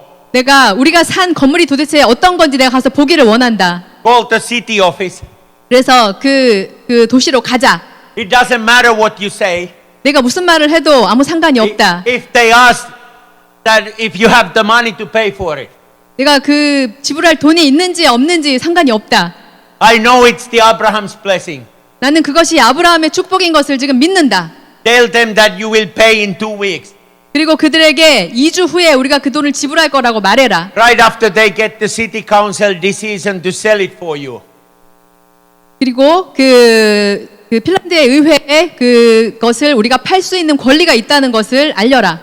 우리가 산 건물이 도대체 어떤 건지 내가 가서 보기를 원한다. Call the city office. 그래서 그 도시로 가자. It doesn't matter what you say. 내가 무슨 말을 해도 아무 상관이 없다. If they ask that if you have the money to pay for it. 내가 그 지불할 돈이 있는지 없는지 상관이 없다. I know it's the Abraham's blessing. 나는 그것이 아브라함의 축복인 것을 지금 믿는다. Tell them that you will pay in 2 weeks. 그리고 그들에게 2주 후에 우리가 그 돈을 지불할 거라고 말해라. Right after they get the city council decision to sell it for you. 그리고 그 핀란드의 의회에 그것을 우리가 팔 수 있는 권리가 있다는 것을 알려라.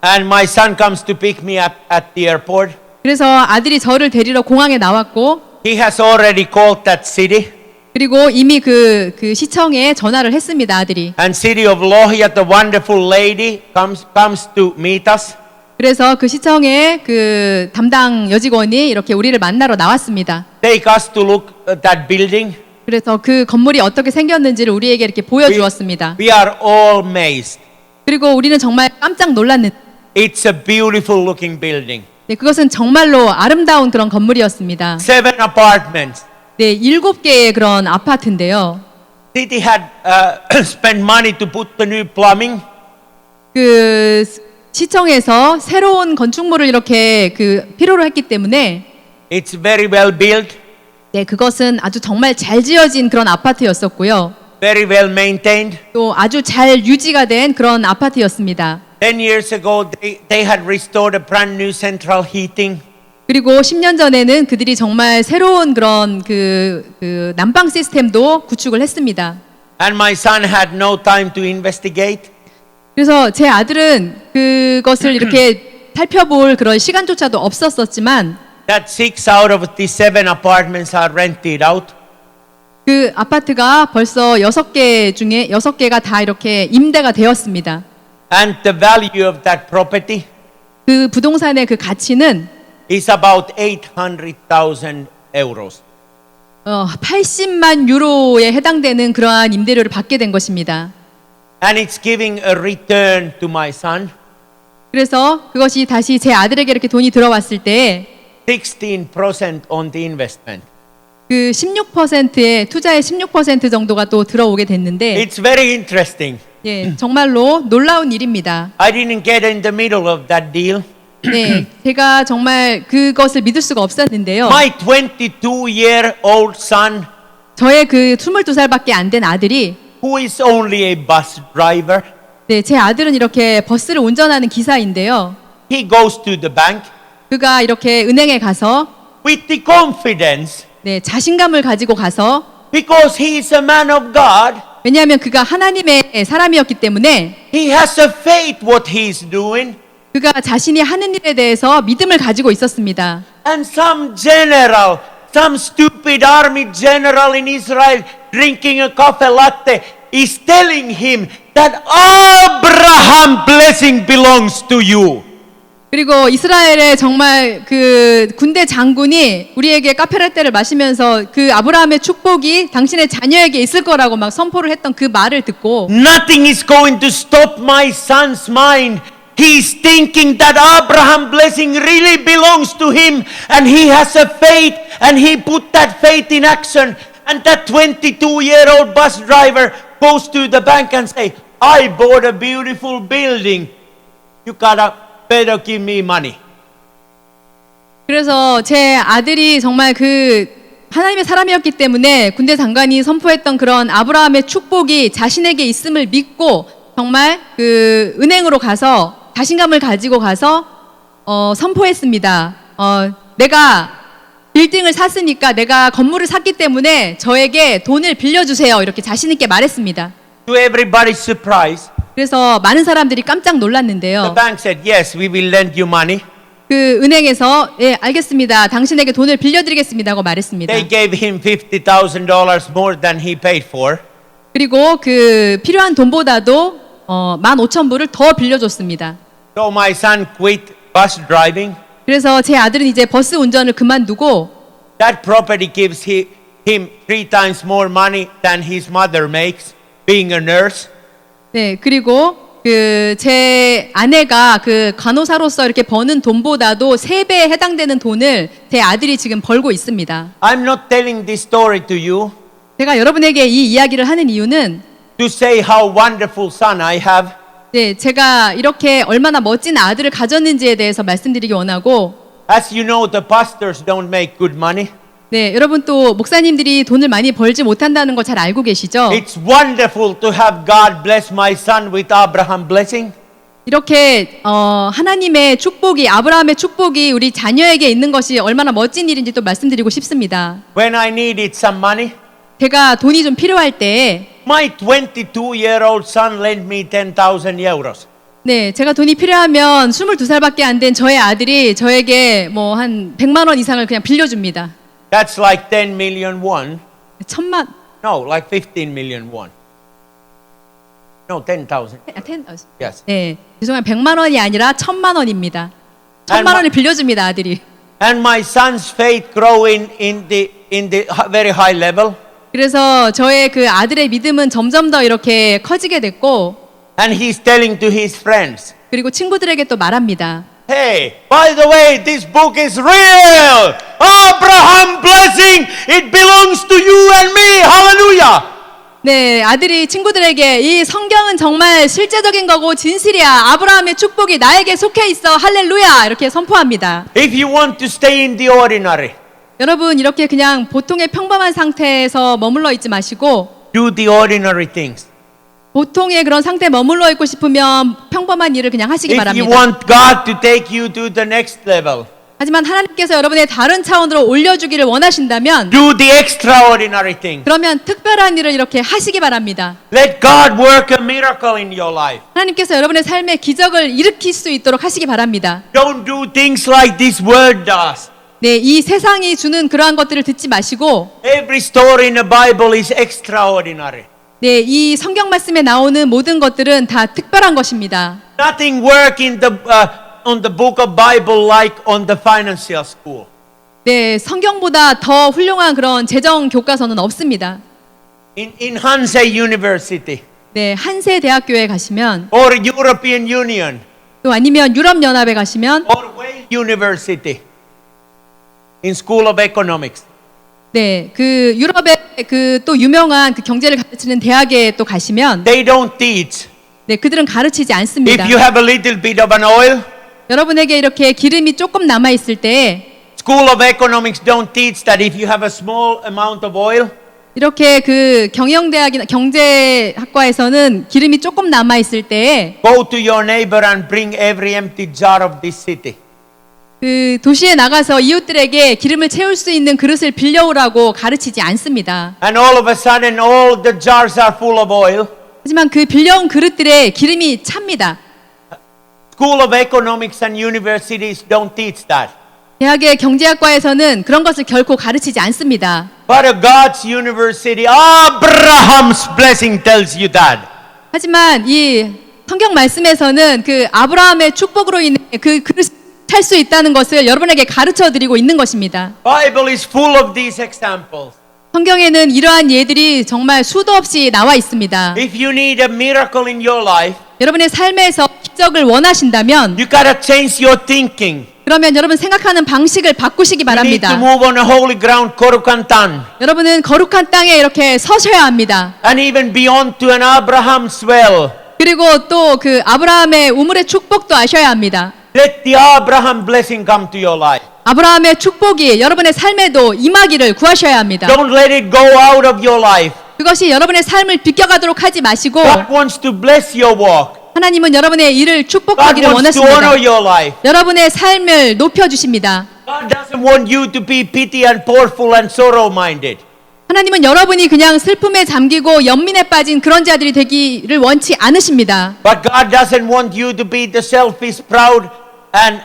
And my son comes to pick me up at the airport. 그래서 아들이 저를 데리러 공항에 나왔고 He has already called that city. 그리고 이미 그 시청에 전화를 했습니다, 아들이. And city of Lohja, the wonderful lady, comes to meet us. 그래서 그 시청에 그 담당 여직원이 이렇게 우리를 만나러 나왔습니다. Take us to look at that building. 그래서 그 건물이 어떻게 생겼는지를 우리에게 이렇게 보여주었습니다. We are all amazed. 그리고 우리는 정말 깜짝 놀랐는데 It's a beautiful looking building. 네, 그것은 정말로 아름다운 그런 건물이었습니다. 7 apartments. 네, 7개의 그런 아파트인데요. City had spent money to put the new plumbing. 그 시청에서 새로운 건축물을 이렇게 필요로 했기 때문에 It's very well built, 네, 그것은 아주 정말 잘 지어진 그런 아파트였었고요. very well maintained. 또 아주 잘 유지가 된 그런 아파트였습니다. 10 years ago, they had restored a brand new central heating. 그리고 10년 전에는 그들이 정말 새로운 그런 그 난방 시스템도 구축을 했습니다. And my son had no time to investigate. 그래서 제 아들은 그것을 이렇게 살펴볼 그런 시간조차도 없었었지만 That 6 out of the 7 apartments are rented out. 그 아파트가 벌써 6개 중에 6개가 다 이렇게 임대가 되었습니다. And the value of that property 그 부동산의 그 가치는 is about 800,000 euros. 80만 유로에 해당되는 그러한 임대료를 받게 된 것입니다. And it's giving a return to my son. 그래서 그것이 다시 제 아들에게 이렇게 돈이 들어왔을 때 16% on the investment. 그 16%의 투자의 16% 정도가 또 들어오게 됐는데 It's very interesting. 예, 정말로 놀라운 일입니다. I didn't get in the middle of that deal. 네, 제가 정말 그것을 믿을 수가 없었는데요. My 22-year-old son, 저의 그 22살밖에 안 된 아들이 who is only a bus driver, 네, 제 아들은 이렇게 버스를 운전하는 기사인데요. He goes to the bank 그가 이렇게 은행에 가서 with the confidence 네, 자신감을 가지고 가서 because he is a man of God. 왜냐하면 그가 하나님의 사람이었기 때문에 He has a faith what he is doing. 그가 자신이 하는 일에 대해서 믿음을 가지고 있었습니다. And some general, some stupid army general in Israel drinking a coffee latte is telling him that Abraham blessing belongs to you. 그리고 이스라엘의 정말 그 군대 장군이 우리에게 카페라떼를 마시면서 그 아브라함의 축복이 당신의 자녀에게 있을 거라고 막 선포를 했던 그 말을 듣고 Nothing is going to stop my son's mind. He's thinking that Abraham blessing really belongs to him and he has a faith and he put that faith in action. And that 22-year-old bus driver goes to the bank and say, I bought a beautiful building. You gotta better give me money. 그래서 제 아들이 정말 그 하나님의 사람이었기 때문에 군대 장관이 선포했던 그런 아브라함의 축복이 자신에게 있음을 믿고 정말 그 은행으로 가서 자신감을 가지고 가서 선포했습니다. 내가 빌딩을 샀으니까 내가 건물을 샀기 때문에 저에게 돈을 빌려주세요. 이렇게 자신 있게 말했습니다. To everybody's surprise, 그래서 많은 사람들이 깜짝 the 놀랐는데요. bank said, yes, we will lend you money. 그 은행에서 예, 알겠습니다. 당신에게 돈을 빌려드리겠습니다. 하고 말했습니다. They gave him $50,000 more than he paid for. 그리고 그 필요한 돈보다도 15,000불을 더 빌려줬습니다. So my son quit bus driving. 그래서 제 아들은 이제 버스 운전을 그만두고 That property gives him 3 times more money than his mother makes, being a nurse. 네, 그리고 그 제 아내가 그 간호사로서 이렇게 버는 돈보다도 3배에 해당되는 돈을 제 아들이 지금 벌고 있습니다. I'm not telling this story to you 제가 여러분에게 이 이야기를 하는 이유는 to say how wonderful son I have. 네, 제가 이렇게 얼마나 멋진 아들을 가졌는지에 대해서 말씀드리기 원하고 As you know, the pastors don't make good money. 네, 여러분 또 목사님들이 돈을 많이 벌지 못한다는 거 잘 알고 계시죠? It's wonderful to have God bless my son with Abraham blessing. 이렇게 하나님의 축복이 아브라함의 축복이 우리 자녀에게 있는 것이 얼마나 멋진 일인지 또 말씀드리고 싶습니다. When I needed some money, 제가 돈이 좀 필요할 때 my 22-year-old son lent me 10,000 euros. 네, 제가 돈이 필요하면 22살밖에 안 된 저의 아들이 저에게 뭐 한 100만 원 이상을 그냥 빌려줍니다. That's like 10 million won. 1000만 No, like 15 million won. No, 10,000. Yes. 네, 죄송해요. 100만 원이 아니라 1000만 원입니다. 1000만 And 원을 빌려줍니다, 아들이. And my son's faith growing in the very high level. 그래서 저의 그 아들의 믿음은 점점 더 이렇게 커지게 됐고 And he's telling to his friends, 그리고 친구들에게 또 말합니다. hey, by the way, this book is real. Abraham blessing, it belongs to you and me. Hallelujah. 네, 아들이 친구들에게 이 성경은 정말 실제적인 거고 진실이야. 아브라함의 축복이 나에게 속해 있어. 할렐루야. 이렇게 선포합니다. If you want to stay in the ordinary, 여러분 이렇게 그냥 보통의 평범한 상태에서 머물러 있지 마시고 do the ordinary things. 보통의 그런 상태에 머물러 있고 싶으면 평범한 일을 그냥 하시기 If you 바랍니다. want God to take you to the next level, 하지만 하나님께서 여러분의 다른 차원으로 올려주기를 원하신다면 do the extraordinary things. 그러면 특별한 일을 이렇게 하시기 바랍니다. Let God work a miracle in your life. 하나님께서 여러분의 삶에 기적을 일으킬 수 있도록 하시기 바랍니다. Don't do things like this world does. 네, 이 세상이 주는 그러한 것들을 듣지 마시고 Every story in the Bible is extraordinary. 네, 이 성경 말씀에 나오는 모든 것들은 다 특별한 것입니다. Nothing work in on the book of Bible like on the financial school. 네, 성경보다 더 훌륭한 그런 재정 교과서는 없습니다. In Hansei University 네, 한세 대학교에 가시면 or European Union 또 아니면 유럽 연합에 가시면 or Wales University in School of Economics. 네, 그 유럽의 그 또 유명한 그 경제를 가르치는 대학에 또 가시면 They don't teach. 네, 그들은 가르치지 않습니다. If you have a little bit of an oil, 여러분에게 이렇게 기름이 조금 남아 있을 때 School of Economics don't teach that if you have a small amount of oil, 이렇게 그 경영대학이나 경제학과에서는 기름이 조금 남아 있을 때에 go to your neighbor and bring every empty jar of this city. 그 도시에 나가서 이웃들에게 기름을 채울 수 있는 그릇을 빌려오라고 가르치지 않습니다. And all of a sudden, all the jars are full of oil. 하지만 그 빌려온 그릇들에 기름이 찹니다. School of Economics and universities don't teach that. 대학의 경제학과에서는 그런 것을 결코 가르치지 않습니다. But a God's university, Abraham's blessing tells you that. 하지만 이 성경 말씀에서는 그 아브라함의 축복으로 인해 그 그릇을 찰 수 있다는 것을 여러분에게 가르쳐 드리고 있는 것입니다. Bible is full of these examples. 성경에는 이러한 예들이 정말 수도 없이 나와 있습니다. If you need a miracle in your life, 여러분의 삶에서 기적을 원하신다면 you gotta change your thinking. 그러면 여러분 생각하는 방식을 바꾸시기 You need to 바랍니다. move on a holy ground, 거룩한 땅. 여러분은 거룩한 땅에 이렇게 서셔야 합니다. And even beyond to an Abraham's well. 그리고 또 그 아브라함의 우물의 축복도 아셔야 합니다. Let the Abraham blessing come to your life. 아브라함의 축복이 여러분의 삶에도 임하기를 구하셔야 합니다. Don't let it go out of your life. 그것이 여러분의 삶을 비껴가도록 하지 마시고 God wants to bless your walk. 하나님은 여러분의 일을 God 축복하기를 wants to honor 원하십니다. your life. 여러분의 삶을 높여주십니다. God doesn't want you to be pity and powerful and sorrow-minded. 하나님은 여러분이 그냥 슬픔에 잠기고 연민에 빠진 그런 자들이 되기를 원치 않으십니다. But God doesn't want you to be the selfish, proud,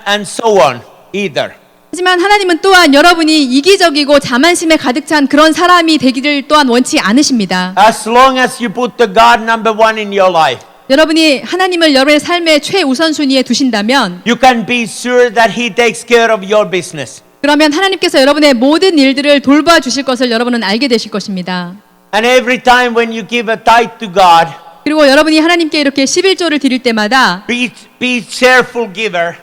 and so on either. 하지만 하나님은 또한 여러분이 이기적이고 자만심에 가득 찬 그런 사람이 되기를 또한 원치 않으십니다. As long as you put the God number one in your life, 여러분이 하나님을 여러분의 삶의 최우선순위에 두신다면 you can be sure that He takes care of your business. 그러면 하나님께서 여러분의 모든 일들을 돌봐 주실 것을 여러분은 알게 되실 것입니다. And every time when you give a tithe to God, 그리고 여러분이 하나님께 이렇게 11조를 드릴 때마다 be cheerful giver,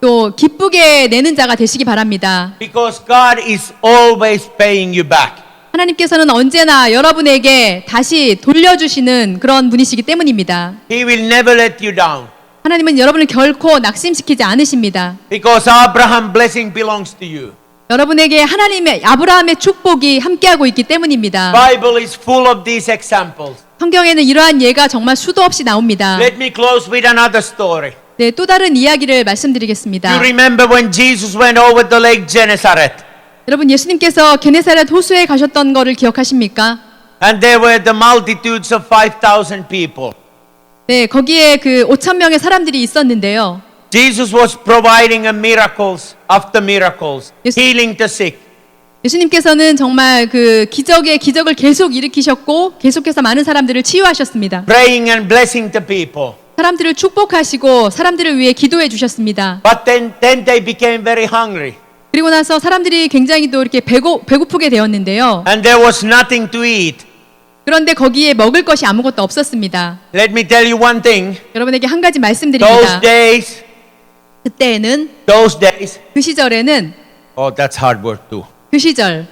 또 기쁘게 내는 자가 되시기 바랍니다. because God is always paying you back. 하나님께서는 언제나 여러분에게 다시 돌려주시는 그런 분이시기 때문입니다. He will never let you down, 하나님은 여러분을 결코 낙심시키지 않으십니다. because Abraham blessing belongs to you. 여러분에게 하나님의 아브라함의 축복이 함께하고 있기 때문입니다. Bible is full of these examples. 성경에는 이러한 예가 정말 수도 없이 나옵니다. Let me close with another story. 네, 또 다른 이야기를 말씀드리겠습니다. You remember when Jesus went over the lake Gennesaret, 여러분 예수님께서 게네사렛 호수에 가셨던 거를 기억하십니까? and there were the multitudes of 5,000 people. 네, 거기에 그 5천 명의 사람들이 있었는데요. Jesus was providing a miracles after miracles, Yes. healing the sick. 예수님께서는 정말 그 기적의 기적을 계속 일으키셨고 계속해서 많은 사람들을 치유하셨습니다. praying and blessing the people. 사람들을 축복하시고 사람들을 위해 기도해 주셨습니다. But then they became very hungry, 그리고 나서 사람들이 굉장히 또 이렇게 배고프게 되었는데요. and there was nothing to eat. 그런데 거기에 먹을 것이 아무것도 없었습니다. Let me tell you one thing. 여러분에게 한 가지 Those 말씀드립니다. days, 그때에는 그 시절에는 oh, that's hard word too. 그 시절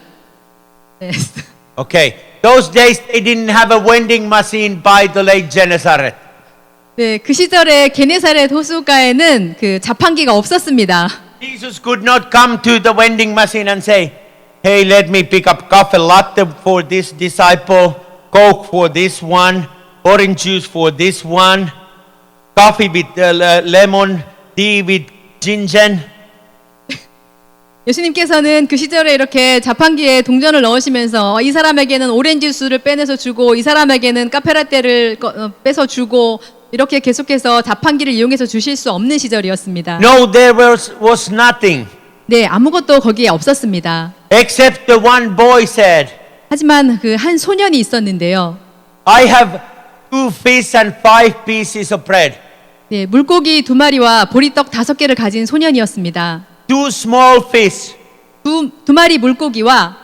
네. Okay, those days they didn't have a vending machine by the lake Gennesaret. 네, 그 시절에 게네사렛 호수가에는 그 자판기가 없었습니다. Jesus could not come to the vending machine and say, hey, let me pick up coffee latte for this disciple, Coke for this one, orange juice for this one, coffee with lemon, tea with ginger. 예수님께서는 그 시절에 이렇게 자판기에 동전을 넣으시면서 이 사람에게는 오렌지 주스를 빼내서 주고 이 사람에게는 카페라떼를 빼서 주고 이렇게 계속해서 자판기를 이용해서 주실 수 없는 시절이었습니다. No, there was nothing. 네, 아무것도 거기에 없었습니다. Except the one boy said, 하지만 그 한 소년이 있었는데요. I have 2 fish and 5 pieces of bread. 네, 물고기 2마리와 보리떡 5개를 가진 소년이었습니다. 2 small fish. 두 마리 물고기와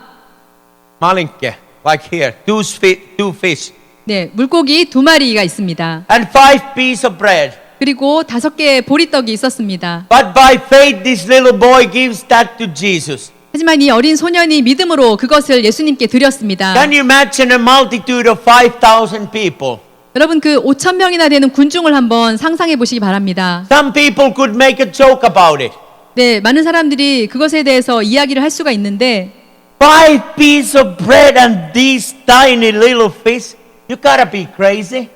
Malinke, like here, 2 fish. 네, 물고기 2마리가 있습니다. And 5 pieces of bread. 그리고 5개의 보리떡이 있었습니다. But by faith, this little boy gives that to Jesus. 하지만 이 어린 소년이 믿음으로 그것을 예수님께 드렸습니다. Can you imagine a multitude of 5,000 people? 여러분 그 5천 명이나 되는 군중을 한번 상상해 보시기 바랍니다. Some people could make a joke about it. 네, 많은 사람들이 그것에 대해서 이야기를 할 수가 있는데 5 pieces of bread and these tiny little fish? You gotta be crazy.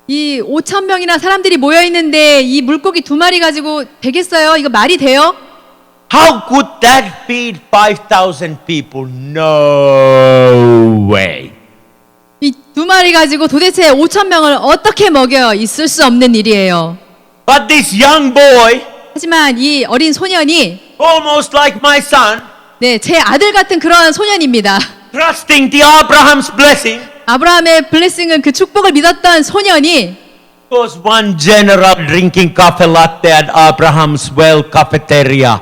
이 5천 명이나 사람들이 모여 있는데 이 물고기 2마리 가지고 되겠어요? 이거 말이 돼요? How could that feed 5,000 people? No way. 이 2마리 가지고 도대체 5천 명을 어떻게 먹여요? 있을 수 없는 일이에요. But this young boy, 하지만 이 어린 소년이 almost like my son, 네, 제 아들 같은 그런 소년입니다. trusting the Abraham's blessing, 아브라함의 블레싱은 그 축복을 믿었던 소년이 was one general drinking cafe latte at Abraham's well cafeteria.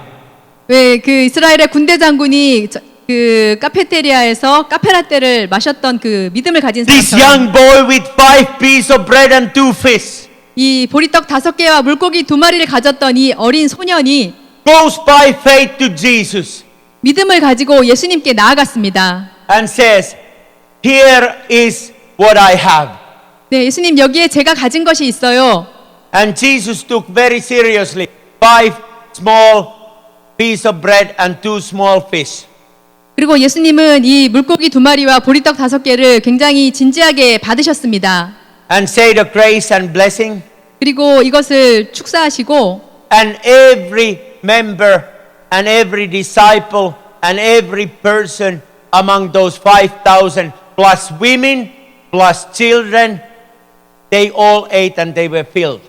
왜 그 이스라엘의 군대 장군이 그 카페테리아에서 카페라떼를 마셨던 그 믿음을 가진 This 사람처럼 young boy with 5 pieces of bread and 2 fish 이 보리떡 5개와 물고기 2마리를 가졌던 이 어린 소년이 goes by faith to Jesus 믿음을 가지고 예수님께 나아갔습니다. and says, "Here is what I have." 네, 예수님 여기에 제가 가진 것이 있어요. And Jesus took very seriously 5 small pieces of bread and 2 small fish. 그리고 예수님은 이 물고기 2마리와 보리떡 5개를 굉장히 진지하게 받으셨습니다. And say the grace and blessing. 그리고 이것을 축사하시고 And every member and every disciple and every person among those 5,000 plus women plus children, they all ate and they were filled.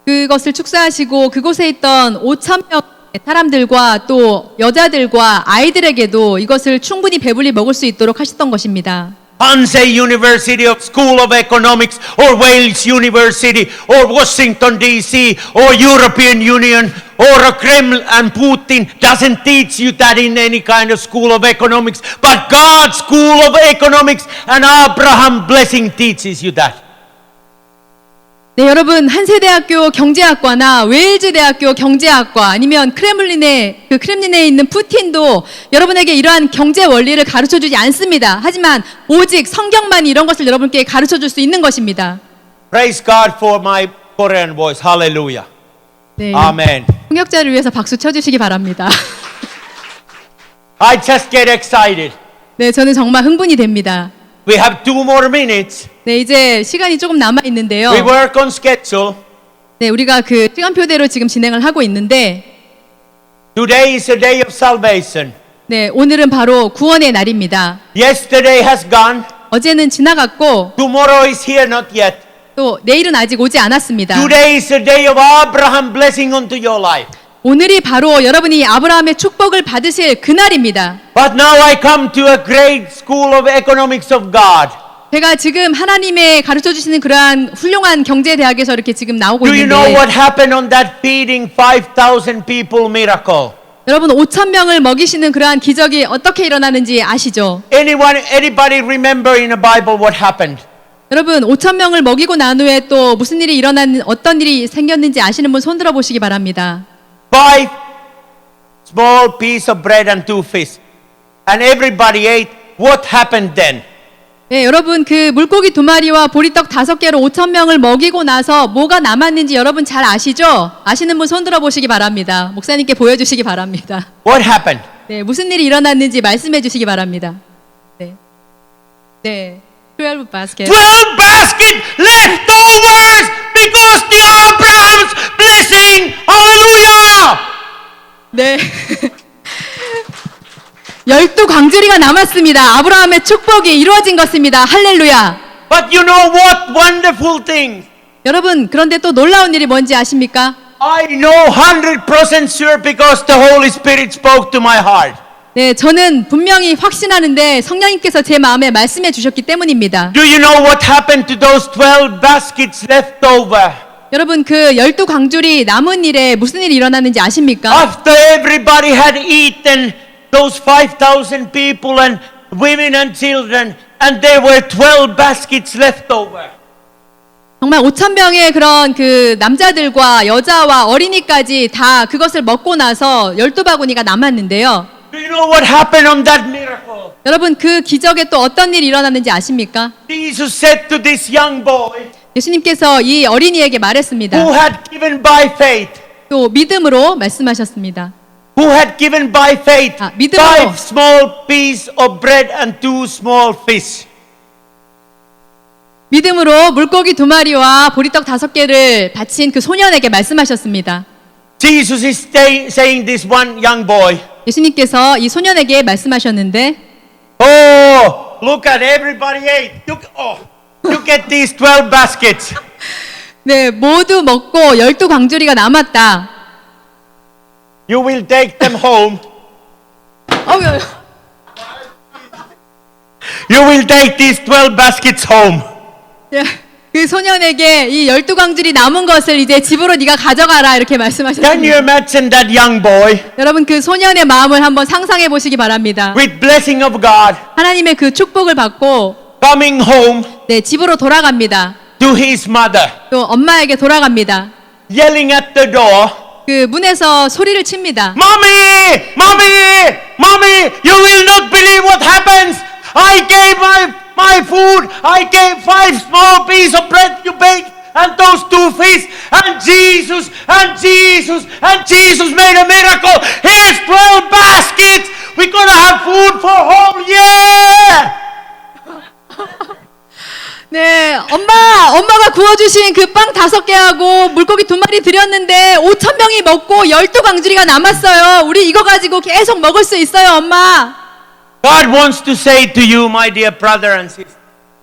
그것을 축사하시고 그곳에 있던 5천 명 사람들과 또 여자들과 아이들에게도 이것을 충분히 배불리 먹을 수 있도록 하셨던 것입니다. Hansey University of School of Economics or Wales University or Washington DC or European Union or a Kremlin and Putin doesn't teach you that in any kind of school of economics, but God's school of economics and Abraham blessing teaches you that. 네, 여러분 한세대학교 경제학과나 웨일즈 대학교 경제학과 아니면 크렘린에 있는 푸틴도 여러분에게 이러한 경제 원리를 가르쳐 주지 않습니다. 하지만 오직 성경만 이런 것을 여러분께 가르쳐 줄 수 있는 것입니다. Praise God for my Korean voice. Hallelujah. 네. Amen. 통역자를 위해서 박수 쳐 주시기 바랍니다. I just get excited. 네, 저는 정말 흥분이 됩니다. We have 2 more minutes. 네, 이제 시간이 조금 남아 있는데요. We work on schedule. 네, 우리가 그 시간표대로 지금 진행을 하고 있는데 Today is a day of salvation. 네, 오늘은 바로 구원의 날입니다. Yesterday has gone. 어제는 지나갔고 Tomorrow is here, not yet. 또 내일은 아직 오지 않았습니다. Today is a day of Abraham blessing onto your life. 오늘이 바로 여러분이 아브라함의 축복을 받으실 그날입니다. But now I come to a great school of economics of God. 제가 지금 하나님의 가르쳐 주시는 그러한 훌륭한 경제 대학에서 이렇게 지금 나오고 Do you know 있는데 what happened on that feeding 5,000 people miracle? 여러분 5천 명을 먹이시는 그러한 기적이 어떻게 일어나는지 아시죠? Anybody remember in the Bible what happened? 여러분 5천 명을 먹이고 난 후에 또 무슨 일이 일어난 어떤 일이 생겼는지 아시는 분 손 들어 보시기 바랍니다. 5 small piece of bread and 2 fish. And everybody ate. What happened then? 네, 여러분 그 물고기 2마리와 보리떡 5개로 5천 명을 먹이고 나서 뭐가 남았는지 여러분 잘 아시죠? 아시는 분 손 들어 보시기 바랍니다. 목사님께 보여주시기 바랍니다. What happened? 네, 무슨 일이 일어났는지 말씀해 주시기 바랍니다. 네, 네, 12 basket. 12 basket leftovers because the Abraham's blessing. Hallelujah! 네. 12광주리가 남았습니다. 아브라함의 축복이 이루어진 것입니다. 할렐루야. But you know what wonderful thing? 여러분, 그런데 또 놀라운 일이 뭔지 아십니까? I know 100% sure because the Holy Spirit spoke to my heart. 네, 저는 분명히 확신하는데 성령님께서 제 마음에 말씀해 주셨기 때문입니다. Do you know what happened to those 12 baskets left over? 여러분, 그 12광주리 남은 일에 무슨 일이 일어났는지 아십니까? After everybody had eaten, those 5,000 people and women and children, and there were 12 baskets left over. 정말 5천 명의 그런 그 남자들과 여자와 어린이까지 다 그것을 먹고 나서 12바구니가 남았는데요. Do you know what happened on that miracle? 여러분, 그 기적에 또 어떤 일이 일어났는지 아십니까? Jesus said to this young boy 예수님께서 이 어린이에게 말했습니다. who had given by faith, 또 믿음으로 말씀하셨습니다. who had given by faith 아, 믿음으로. 5 small pieces of bread and 2 small fish. 믿음으로 물고기 2마리와 보리떡 5개를 바친 그 소년에게 말씀하셨습니다. Jesus is saying this one young boy, 예수님께서 이 소년에게 말씀하셨는데 oh, look at everybody ate. Look at these 12 baskets. 네, 모두 먹고 12광주리가 남았다. You will take them home. You will take these 12 baskets home. 예, 그 소년에게 이 12광주리 남은 것을 이제 집으로 네가 가져가라 이렇게 Can you 말씀하셨습니다. imagine that young boy 여러분 그 소년의 마음을 한번 상상해 보시기 바랍니다. with blessing of God 하나님의 그 축복을 받고 coming home 네, 집으로 돌아갑니다. to his mother, 또 엄마에게 돌아갑니다. yelling at the door, 그 문에서 소리를 칩니다. Mommy! Mommy! Mommy! You will not believe what happens! I gave my food! I gave 5 small pieces of bread you baked and those 2 fish and Jesus made a miracle! Here's 12 baskets! We're gonna have food for whole year! 네, 엄마가 구워주신 그 빵 5개하고 물고기 2마리 드렸는데 5,000명이 먹고 12광주리가 남았어요. 우리 이거 가지고 계속 먹을 수 있어요, 엄마. God wants to say to you, my dear brother and sister,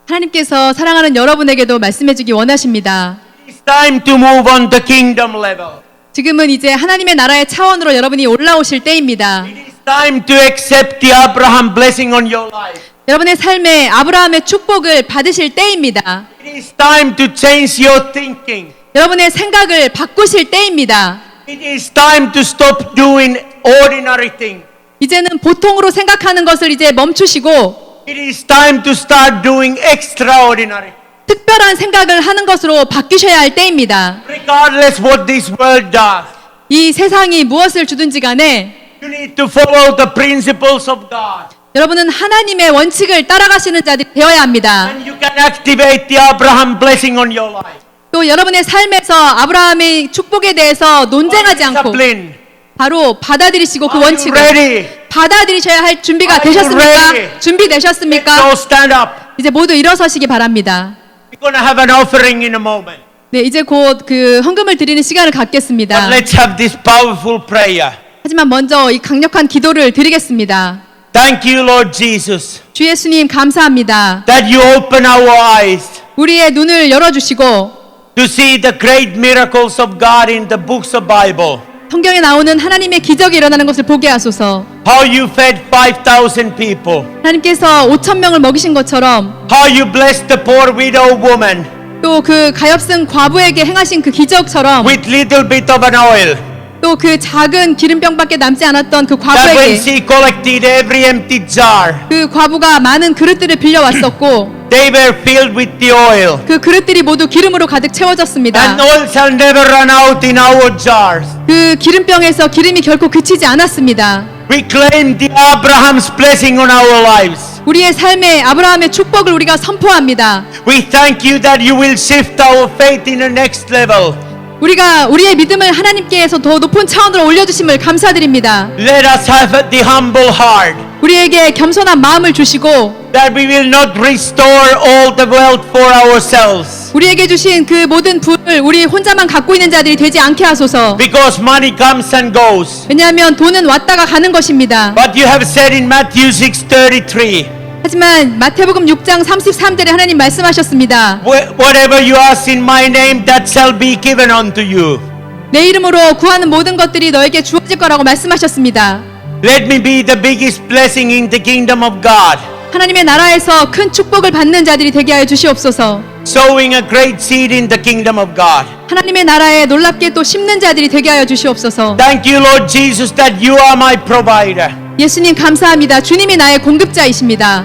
하나님께서 사랑하는 여러분에게도 말씀해주기 원하십니다. it's time to move on the kingdom level. 지금은 이제 하나님의 나라의 차원으로 여러분이 올라오실 때입니다. It is time to accept the Abraham blessing on your life. 여러분의 삶에 아브라함의 축복을 받으실 때입니다. It is time to change your thinking. 여러분의 생각을 바꾸실 때입니다. It is time to stop doing ordinary things. 이제는 보통으로 생각하는 것을 이제 멈추시고 It is time to start doing extraordinary. 특별한 생각을 하는 것으로 바뀌셔야 할 때입니다. Regardless what this world does, 이 세상이 무엇을 주든지 간에 you need to follow the principles of God. 여러분은 하나님의 원칙을 따라가시는 자들이 되어야 합니다. And you can activate the Abraham blessing on your life. 또 여러분의 삶에서 아브라함의 축복에 대해서 논쟁하지 않고 Discipline. 바로 받아들이시고 그 Are you 원칙을 ready? 받아들이셔야 할 준비가 Are you 되셨습니까? ready? 준비되셨습니까? So stand up. 이제 모두 일어서시기 바랍니다. We're going to have an offering in a moment. 네, 이제 곧 그 헌금을 드리는 시간을 갖겠습니다. But let's have this powerful prayer. 하지만 먼저 이 강력한 기도를 드리겠습니다. Thank you, Lord Jesus, 주 예수님 감사합니다. that you open our eyes 우리의 눈을 열어주시고 to see the great miracles of God in the books of Bible. 성경에 나오는 하나님의 기적이 일어나는 것을 보게 하소서. How you fed 5,000 people. 하나님께서 5,000명을 먹이신 것처럼 How you blessed the poor widow woman 또 그 가엾은 과부에게 행하신 그 기적처럼 with little bit of an oil. 또 그 작은 기름병밖에 남지 않았던 그 That when 과부에게 she collected every empty jar, 그 과부가 많은 그릇들을 빌려왔었고 they were filled with the oil. 그 그릇들이 모두 기름으로 가득 채워졌습니다. And oil shall never run out in our jars. 그 기름병에서 기름이 결코 그치지 않았습니다. We claim the Abraham's blessing on our lives. 우리의 삶에 아브라함의 축복을 우리가 선포합니다. We thank you that you will shift our faith in the next level. 우리가 우리의 믿음을 하나님께서 더 높은 차원으로 올려주심을 감사드립니다. Let us have the humble heart, 우리에게 겸손한 마음을 주시고 that we will not restore all the wealth for ourselves. 우리에게 주신 그 모든 부를 우리 혼자만 갖고 있는 자들이 되지 않게 하소서. Because money comes and goes. 왜냐하면 돈은 왔다가 가는 것입니다. But you have said in Matthew 6:33, 하지만 마태복음 6장 33절에 하나님 말씀하셨습니다. whatever you ask in my name, that shall be given unto you. 내 이름으로 구하는 모든 것들이 너에게 주어질 거라고 말씀하셨습니다. Let me be the biggest blessing in the kingdom of God, 하나님의 나라에서 큰 축복을 받는 자들이 되게 하여 주시옵소서. sowing a great seed in the kingdom of God. 하나님의 나라에 놀랍게 또 심는 자들이 되게 하여 주시옵소서. Thank you, Lord Jesus, that you are my provider. 예수님 감사합니다. 주님이 나의 공급자이십니다.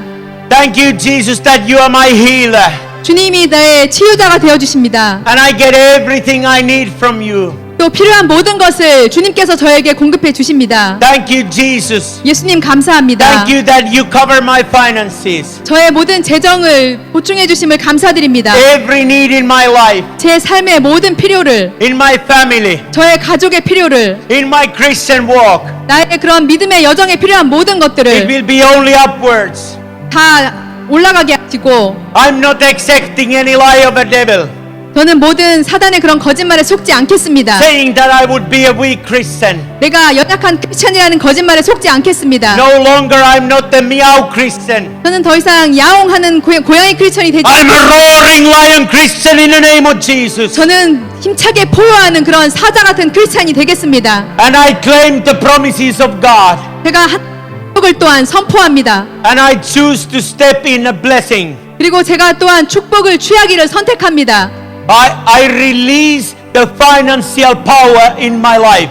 Thank you, Jesus, that you are my healer. 주님이 나의 치유자가 되어 주십니다. And I get everything I need from you. 또 필요한 모든 것을 주님께서 저에게 공급해 주십니다. Thank you, Jesus. 예수님 감사합니다. Thank you that you cover my finances. 저의 모든 재정을 보충해 주심을 감사드립니다. Every need in my life, 제 삶의 모든 필요를, in my family, 저의 가족의 필요를, in my Christian walk. 나의 그런 믿음의 여정에 필요한 모든 It 것들을 will be only upwards. 다 올라가게 하시고, I'm not accepting any lie of a devil, 저는 모든 사단의 그런 거짓말에 속지 않겠습니다. saying that I would be a weak Christian. 내가 연약한 크리스천이라는 거짓말에 속지 않겠습니다. No longer I'm not a meow Christian. 저는 더 이상 야옹하는 고양이 크리스천이 되지 I'm a 않겠습니다. roaring lion Christian in the name of Jesus. 저는 힘차게 포효하는 그런 사자 같은 크리스천이 되겠습니다. And I claim the promises of God. 제가 축복을 또한 선포합니다. And I choose to step in a blessing. 그리고 제가 또한 축복을 취하기를 선택합니다. I release the financial power in my life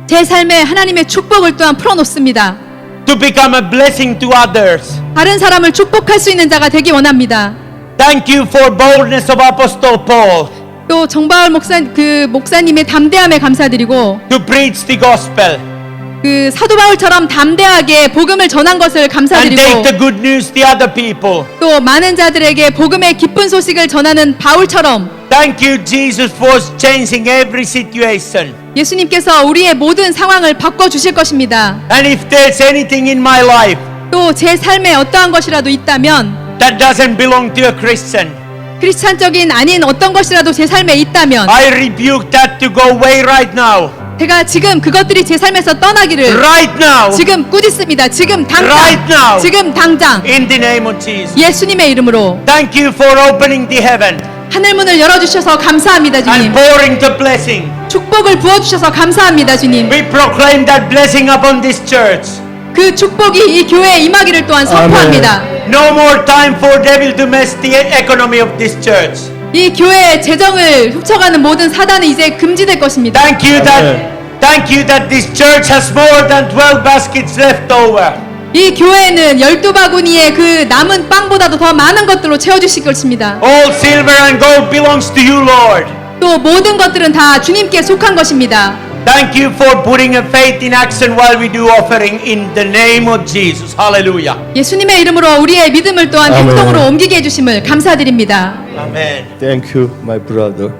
제 삶에 하나님의 축복을 또한 풀어놓습니다. to become a blessing to others. 다른 사람을 축복할 수 있는 자가 되기 원합니다. Thank you for boldness of Apostle Paul 또 정바울 목사님의 담대함에 감사드리고, to preach the gospel 그 사도 바울처럼 담대하게 복음을 전한 것을 and 감사드리고, take the good news to other people. 또 많은 자들에게 복음의 기쁜 소식을 전하는 바울처럼 Thank you, Jesus, for changing every situation. 예수님께서 우리의 모든 상황을 바꿔 주실 것입니다. And if there's anything in my life 또 제 삶에 어떠한 것이라도 있다면, that doesn't belong to a Christian, 크리스찬적인 아닌 어떤 것이라도 제 삶에 있다면, I rebuke that to go away right now. 제가 지금 그것들이 제 삶에서 떠나기를 Right now. 지금 꾸짖습니다. 지금 당장, Right now. 지금 당장 In the name of Jesus. 예수님의 이름으로 Thank you for opening the heaven 하늘 문을 열어주셔서 감사합니다, and 주님. pouring the blessing. 축복을 부어주셔서 감사합니다, 주님. We proclaim that blessing upon this church. 그 축복이 이 교회에 임하기를 또한 선포합니다. No more time for devil to mess the economy of this church. 이 교회의 재정을 훔쳐가는 모든 사단은 이제 금지될 것입니다. Thank you that this church has more than 12 baskets left over. 이 교회는 12바구니의 그 남은 빵보다도 더 많은 것들로 채워주실 것입니다. All silver and gold belongs to you, Lord. 또 모든 것들은 다 주님께 속한 것입니다. Thank you for putting a faith in action while we do offering in the name of Jesus. Hallelujah. 예수님의 이름으로 우리의 믿음을 또한 아멘. 행동으로 옮기게 해주심을 감사드립니다. Amen. Thank you, my brother.